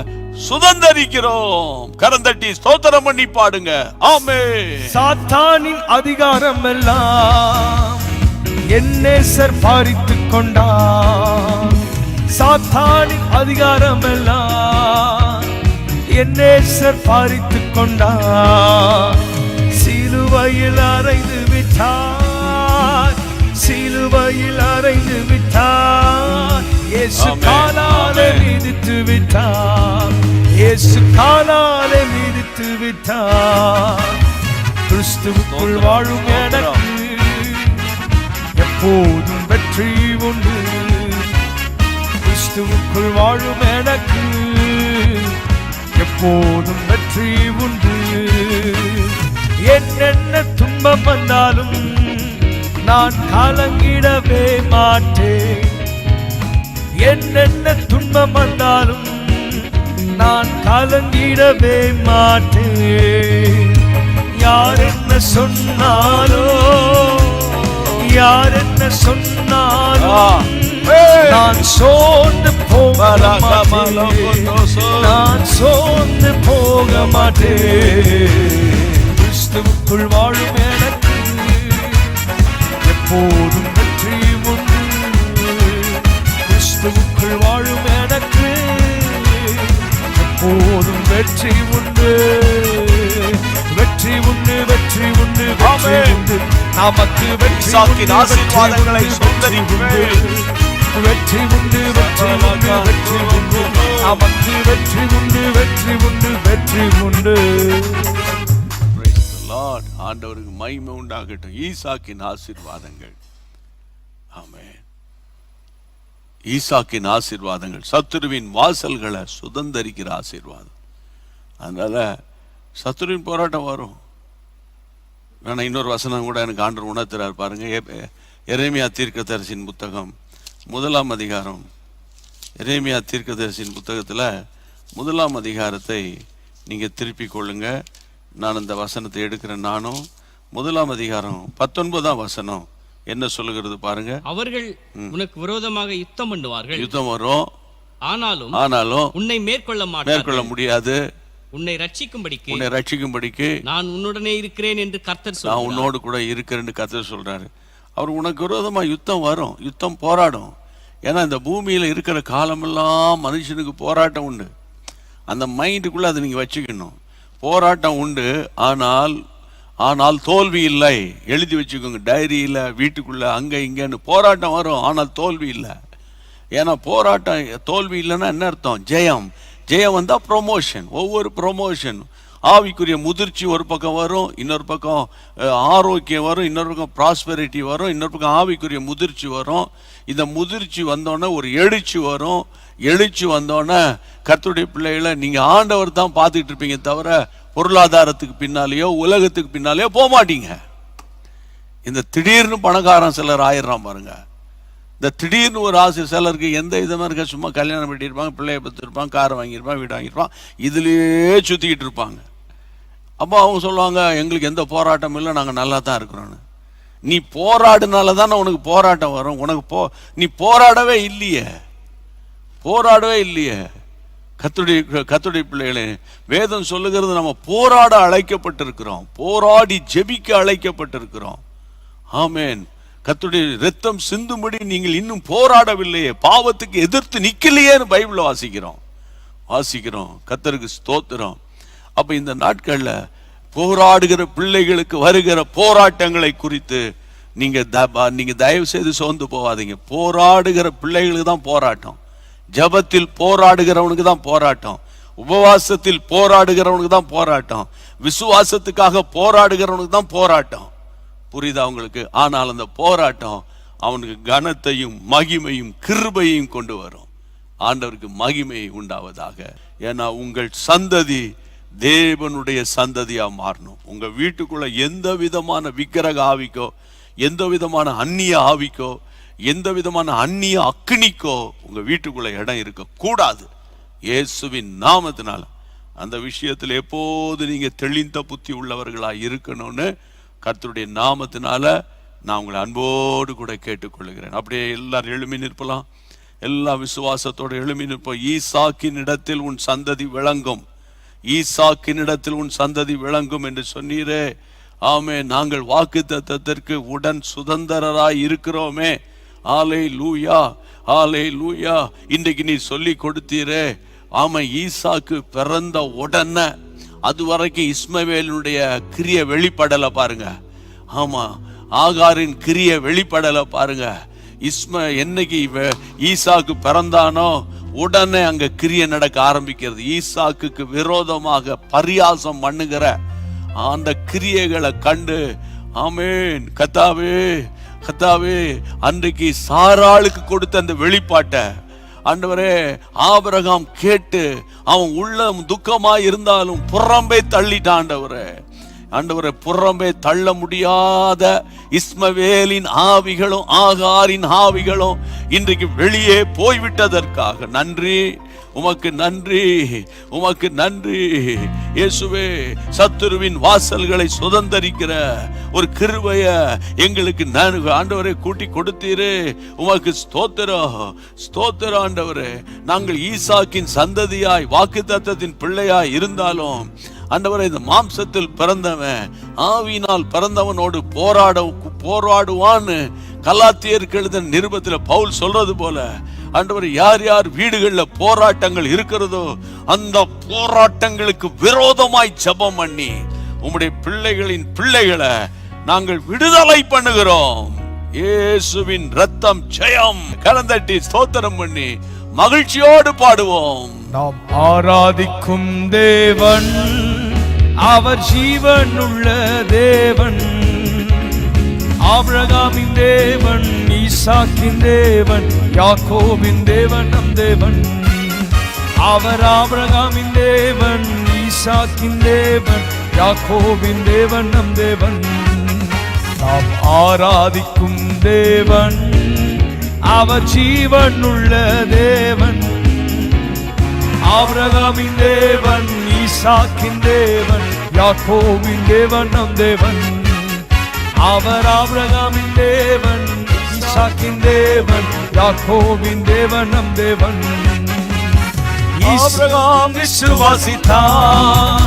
[SPEAKER 1] சுதந்தரிக்கிறோம். கரந்தட்டி ஸ்தோத்திரம் பண்ணி பாடுங்க. ஆமென்.
[SPEAKER 3] சாத்தானின் அதிகாரம் எல்லாம் என் நேசர் பறித்துக் கொண்டார். சாத்தானின் அதிகாரம் எல்லாம் என் நேசர் பறித்துக் கொண்டார். சிலுவையில் அறைந்து விட்டார், சிலுவையில் அறைந்து விட்டார். இயேசு காலாலே மிதித்து விட்டார், இயேசு காலாலே மிதித்து விட்டார். கிறிஸ்துவுக்குள் வாழும் எனக்கு எப்போதும் வெற்றி உண்டு. கிறிஸ்துவுக்குள் வாழும் எனக்கு எப்போதும் வெற்றி உண்டு. என்னென்ன துன்பம் வந்தாலும் நான் கலங்கிடவே மாட்டேன். என்னென்ன துன்பம் வந்தாலும் நான் கலங்கிடவே மாட்டேன். யார் என்ன சொன்னாலோ, யார் என்ன சொன்னாலும் நான் சோர்ந்து போக மாட்டேன், நான் சோர்ந்து போக மாட்டேன். கிறிஸ்துவுக்குள் வாழும் எனக்கு எப்போதும் வெற்றி உண்டு. கிறிஸ்துவுக்குள் வாழும் எனக்கு எப்போதும் வெற்றி உண்டு. வெற்றி உண்டு, வெற்றி உண்டு, வெற்றி உண்டு. நமக்கு வெற்றி
[SPEAKER 2] ஈசாக்கின் ஆசீர்வாதங்களை சுதந்தரிப்பேன்.
[SPEAKER 3] வெற்றி உண்டு, வெற்றி உண்டு, வெற்றி உண்டு. நமக்கு வெற்றி உண்டு, வெற்றி உண்டு, வெற்றி உண்டு.
[SPEAKER 2] Praise the Lord. ஆண்டவருக்கு மகிமை உண்டாகட்டும். ஈசாக்கின் ஆசீர்வாதங்கள். ஆமென். ஈசாக்கின் ஆசீர்வாதங்கள் சத்துருவின் வாசல்களை சுதந்தரிக்கிற ஆசீர்வாதம். அதனால சத்துருவின் போராட்டம் வரும். வேணா இன்னொரு வசனம் கூட எனக்கு ஆண்டவர் உணர்த்துறார் பாருங்க. எரேமியா தீர்க்கதரிசியின் புத்தகம் 1ஆம் அதிகாரம். எரேமியா தீர்க்கதரிசியின் புத்தகத்தில் 1ஆம் அதிகாரத்தை நீங்கள் திருப்பிக் கொள்ளுங்க. நான் அந்த வசனத்தை எடுக்கிறேன். நானும் 1ஆம் அதிகாரம் 19ஆம் வசனம் என்ன சொல்லுகிறது பாருங்க.
[SPEAKER 4] அவர்கள் உனக்கு விரோதமாக யுத்தம் பண்ணுவார்கள்,
[SPEAKER 2] யுத்தம் வரும்,
[SPEAKER 4] ஆனாலும் உன்னை மேற்கொள்ள
[SPEAKER 2] முடியாது.
[SPEAKER 4] உன்னை ரட்சிக்கும்படிக்கு
[SPEAKER 2] நான்
[SPEAKER 4] உன்னுடனே இருக்கிறேன் என்று கர்த்தர் சொல்றார்.
[SPEAKER 2] நான் உன்னோடு கூட இருக்கிறேன்னு கர்த்தர் சொல்றாரு. அவர் உனக்கு விரோதமா யுத்தம் வரும், யுத்தம் போராடும். ஏன்னா இந்த பூமியில இருக்கிற காலமெல்லாம் மனுஷனுக்கு போராட்டம் உண்டு. அந்த மைண்டுக்குள்ள அதை நீங்க வச்சுக்கணும். போராட்டம் உண்டு, ஆனால் தோல்வி இல்லை. எழுதி வச்சுக்கோங்க டைரியில, வீட்டுக்குள்ள, அங்க இங்கன்னு போராட்டம் வரும், ஆனால் தோல்வி இல்லை. ஏன்னா போராட்டம் தோல்வி இல்லைன்னா என்ன அர்த்தம்? ஜெயம். ஜெயம் வந்தா ப்ரொமோஷன். ஒவ்வொரு ப்ரொமோஷன் ஆவிக்குரிய முதிர்ச்சி ஒரு பக்கம் வரும், இன்னொரு பக்கம் ஆரோக்கியம் வரும், இன்னொரு பக்கம் ப்ராஸ்பெரிட்டி வரும், இன்னொரு பக்கம் ஆவிக்குரிய முதிர்ச்சி வரும். இந்த முதிர்ச்சி வந்தோடனே ஒரு எழுச்சி வரும். எழுச்சி வந்தோடனே கர்த்தருடைய பிள்ளைகளை நீங்க ஆண்டவர் தான் பார்த்துக்கிட்டு இருப்பீங்க தவிர பொருளாதாரத்துக்கு பின்னாலேயோ உலகத்துக்கு பின்னாலேயோ போக மாட்டீங்க. இந்த திடீர்னு பணக்காரன் சிலர் ஆயிடுறான் பாருங்க. இந்த திடீர்னு ஒரு ஆசை சிலருக்கு எந்த விதமாக இருக்க, சும்மா கல்யாணம் பண்ணியிருப்பாங்க, பிள்ளைய பற்றிருப்பாங்க, கார் வாங்கியிருப்பான், வீடு வாங்கியிருப்பான், இதுலேயே சுற்றிக்கிட்டு இருப்பாங்க. அப்போ அவங்க சொல்லுவாங்க எங்களுக்கு எந்த போராட்டம் இல்லை, நாங்கள் நல்லா தான் இருக்கிறோன்னு. நீ போராடுனால தானே உனக்கு போராட்டம் வரும். நீ போராடவே இல்லையே. கர்த்தருடைய பிள்ளைகளே, வேதம் சொல்லுகிறது நம்ம போராட அழைக்கப்பட்டிருக்கிறோம், போராடி ஜெபிக்க அழைக்கப்பட்டிருக்கிறோம். ஆமென். கர்த்தருடைய இரத்தம் சிந்தும்படி நீங்கள் இன்னும் போராடவில்லையே, பாவத்துக்கு எதிர்த்து நிக்கலையேன்னு பைபிள்ல வாசிக்கிறோம். கர்த்தருக்கு ஸ்தோத்திரம். அப்ப இந்த நாட்கள்ல போராடுகிற பிள்ளைகளுக்கு வருகிற போராட்டங்களை குறித்து நீங்க தயவு செய்து சோர்ந்து போவாதீங்க. போராடுகிற பிள்ளைகளுக்கு தான் போராட்டம். ஜபத்தில் போராடுகிறவனுக்கு தான் போராட்டம். உபவாசத்தில் போராடுகிறவனுக்கு தான் போராட்டம். விசுவாசத்துக்காக போராடுகிறவனுக்கு தான் போராட்டம். புரியுதா உங்களுக்கு? ஆனால் அந்த போராட்டம் அவனுக்கு கனத்தையும் மகிமையும் கிருபையையும் கொண்டு வரும். ஆண்டவருக்கு மகிமை உண்டாவதாக. ஏன்னா உங்கள் சந்ததி தேவனுடைய சந்ததியா மாறணும். உங்க வீட்டுக்குள்ள எந்த விதமான விக்கிரக ஆவிக்கோ, எந்த விதமான அந்நிய ஆவிக்கோ, எந்த விதமான அந்நிய அக்னிக்கோ உங்க வீட்டுக்குள்ள இடம் இருக்க கூடாது. இயேசுவின் நாமத்தினால அந்த விஷயத்தில் எப்போது நீங்க தெளிந்த புத்தி உள்ளவர்களா இருக்கணும்னு கர்த்தருடைய நாமத்தினால நான் உங்களை அன்போடு கூட கேட்டுக்கொள்கிறேன். அப்படியே எல்லாரும் எழுமி நிற்பலாம். எல்லா விசுவாசத்தோடு எழுமி நிற்போம். ஈசாக்கின் இடத்தில் உன் சந்ததி விளங்கும், ஈசாக்கின் இடத்தில் உன் சந்ததி விளங்கும் என்று சொன்னீரே. ஆமே, நாங்கள் வாக்குத்தத்தத்திற்கு உடன் சுதந்திரராய் இருக்கிறோமே. ஹல்லேலூயா, ஹல்லேலூயா. இன்றைக்கு நீ சொல்லி கொடுத்தீரே. ஆமா, ஈசாக்கு பிறந்த உடனே அது வரைக்கும் இஸ்மவேலுடைய கிரிய வெளிப்படலை பாருங்க. ஆமா, ஆகாரின் கிரிய வெளிப்படலை பாருங்க. என்னைக்கு ஈசாக்கு பிறந்தானோ உடனே அங்க கிரிய நடக்க ஆரம்பிக்கிறது. ஈசாக்குக்கு விரோதமாக பரியாசம் பண்ணுகிற அந்த கிரியைகளை கண்டு ஆமேன், கத்தாவே அன்றைக்கு சாராளுக்கு கொடுத்த அந்த வெளிப்பாட்டை ஆண்டவரே ஆபிரகாம் கேட்டு அவன் உள்ள துக்கமா இருந்தாலும் புறம்பே தள்ளிட்டான். ஆண்டவரே
[SPEAKER 1] ஆண்டவரை புறம்பே தள்ள முடியாத இஸ்மவேலின் ஆவிகளும் ஆகாரின் ஆவிகளும் இன்றைக்கு வெளியே போய்விட்டதற்காக நன்றி. உமக்கு நன்றி, உமக்கு நன்றி இயேசுவே. சத்துருவின் வாசல்களை சுதந்தரிக்கிற ஒரு கிருபைய எங்களுக்கு ஆண்டவரை கூட்டி கொடுத்தீரு. உமக்கு ஸ்தோத்திரம், ஸ்தோத்திரம் ஆண்டவரே. நாங்கள் ஈசாக்கின் சந்ததியாய் வாக்குத்தத்தத்தின் பிள்ளையாய் இருந்தாலும் ஆண்டவரே, இந்த மாம்சத்தில் பிறந்தவன் ஆவியினால் பிறந்தவனோடு போராடுவான்னு கலாத்தியருக்கு எழுதின நிருபத்தில் பவுல் சொல்றது போல ஆண்டவர், யார் யார் வீடுகளில் போராட்டங்கள் இருக்கிறதோ அந்த போராட்டங்களுக்கு விரோதமாய் ஜெபம் பண்ணி உம்முடைய பிள்ளைகளின் பிள்ளைகளை நாங்கள் விடுதலை பண்ணுகிறோம். இயேசுவின் ரத்தம் ஜெயம். கலந்தட்டி ஸ்தோத்திரம் பண்ணி மகிழ்ச்சியோடு பாடுவோம்.
[SPEAKER 3] நாம் ஆராதிக்கும் தேவன் அவர் ஜீவனுள்ள தேவன், ஆபிரகாமின் தேவன், ஈசாக்கின் தேவன், யாக்கோபின் தேவன் நம் தேவன். அவர் ஆபிரகாமின் தேவன், ஈசாக்கின் தேவன், யாக்கோபின் தேவன் நம் தேவன். நாம் ஆராதிக்கும் தேவன் அவர் ஜீவனுள்ள தேவன், ஆபிரகாமின் தேவன், ஈசாக்கின் தேவன், யாக்கோபின் தேவன் நம் தேவன். அவர் ஆபிரகாமின் தேவன், ஈசாக்கின் தேவன், யாக்கோபின் தேவன் நம் தேவன். ஆபிரகாம் விசுவாசித்தான்,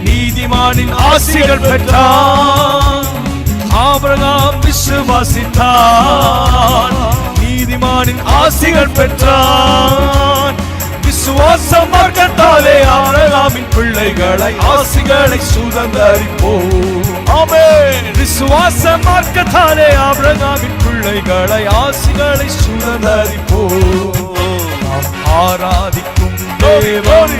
[SPEAKER 3] நீதிமானின் ஆசீர்வாதங்கள் பெற்றான். ஆபிரகாம் விசுவாசித்தான், நீதிமானின் ஆசீர்வாதங்கள் பெற்றான். விசுவாச மார்க்கத்தாலே ஆபிரகாமின் பிள்ளைகளை ஆசீர்வாதங்களை சுதந்தரிப்போம். ஆமென். விசுவாச மார்க்கத்தாலே ஆபிரகாமின் பிள்ளைகளை ஆசீர்வாதங்களை சுதந்தரிப்போம். நாம் ஆராதிக்கும் தேவன்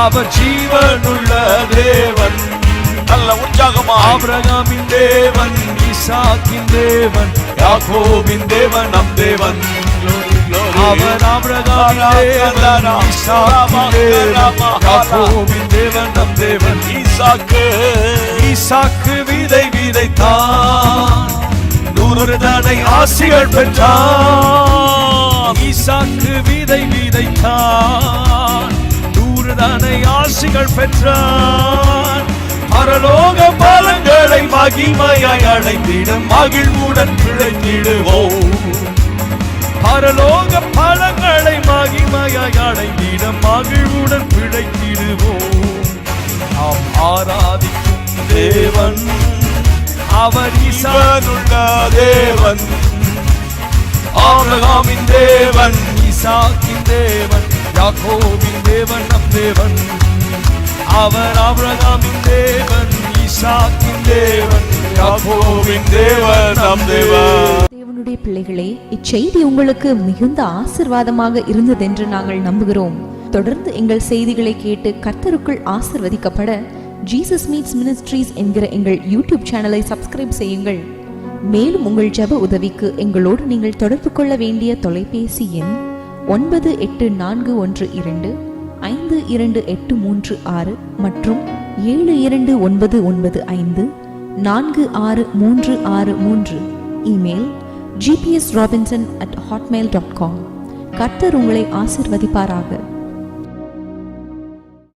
[SPEAKER 3] அவர் ஜீவனுள்ள தேவன்,
[SPEAKER 1] நல்ல உற்சாகமா.
[SPEAKER 3] ஆபிரகாமின் தேவன், ஈசாக்கின் தேவன், யாக்கோபின் தேவன் நம் தேவன். அவர் ஆபிரகாமின் தேவன், ஈசாக்கின் தேவன், யாக்கோபின் தேவன் நம் தேவன். ஈசாக்கு விதை விதைத்தான், 100 தடை ஆசீர்வாதங்கள் பெற்றான். ஈசாக்கு விதை விதைத்தான், 100 தடை ஆசீர்வாதங்கள் பெற்றான். பரலோக பலன்களை மகிமையாய் அடைந்திட மகிழ்வுடன் பிழைத்திடுவோம். பரலோக பலன்களை மகிமையாய் அடைந்திட மகிழ்வுடன் பிழைத்திடுவோம். நாம் ஆராதிக்கும் தேவன் அவர் ஈசானுள்ள தேவன், ஆபிரகாமின் தேவன், ஈசாக்கின் தேவன், யாக்கோபின் தேவன் நம் தேவன். அவர் ஆபிரகாமின் தேவன், ஈசாக்கின் தேவன், யாக்கோபின் தேவன் நம் தேவன்.
[SPEAKER 5] தேவனுடைய பிள்ளைகளே, இச்செய்தி உங்களுக்கு மிகுந்த ஆசீர்வாதமாக இருந்ததென்று நாங்கள் நம்புகிறோம். தொடர்ந்து எங்கள் செய்திகளை கேட்டு கர்த்தருக்குள் ஆசீர்வதிக்கப்பட ஜீசஸ் மீட்ஸ் மினிஸ்ட்ரீஸ் என்கிற எங்கள் யூடியூப் சேனலை சப்ஸ்கிரைப் செய்யுங்கள். மேலும் உங்கள் ஜெப உதவிக்கு எங்களோடு நீங்கள் தொடர்பு கொள்ள வேண்டிய தொலைபேசி எண் 9842252836 மற்றும் 7299546363. Email gpsrobinson@hotmail.com. கர்த்தர் உங்களை ஆசீர்வதிப்பாராக.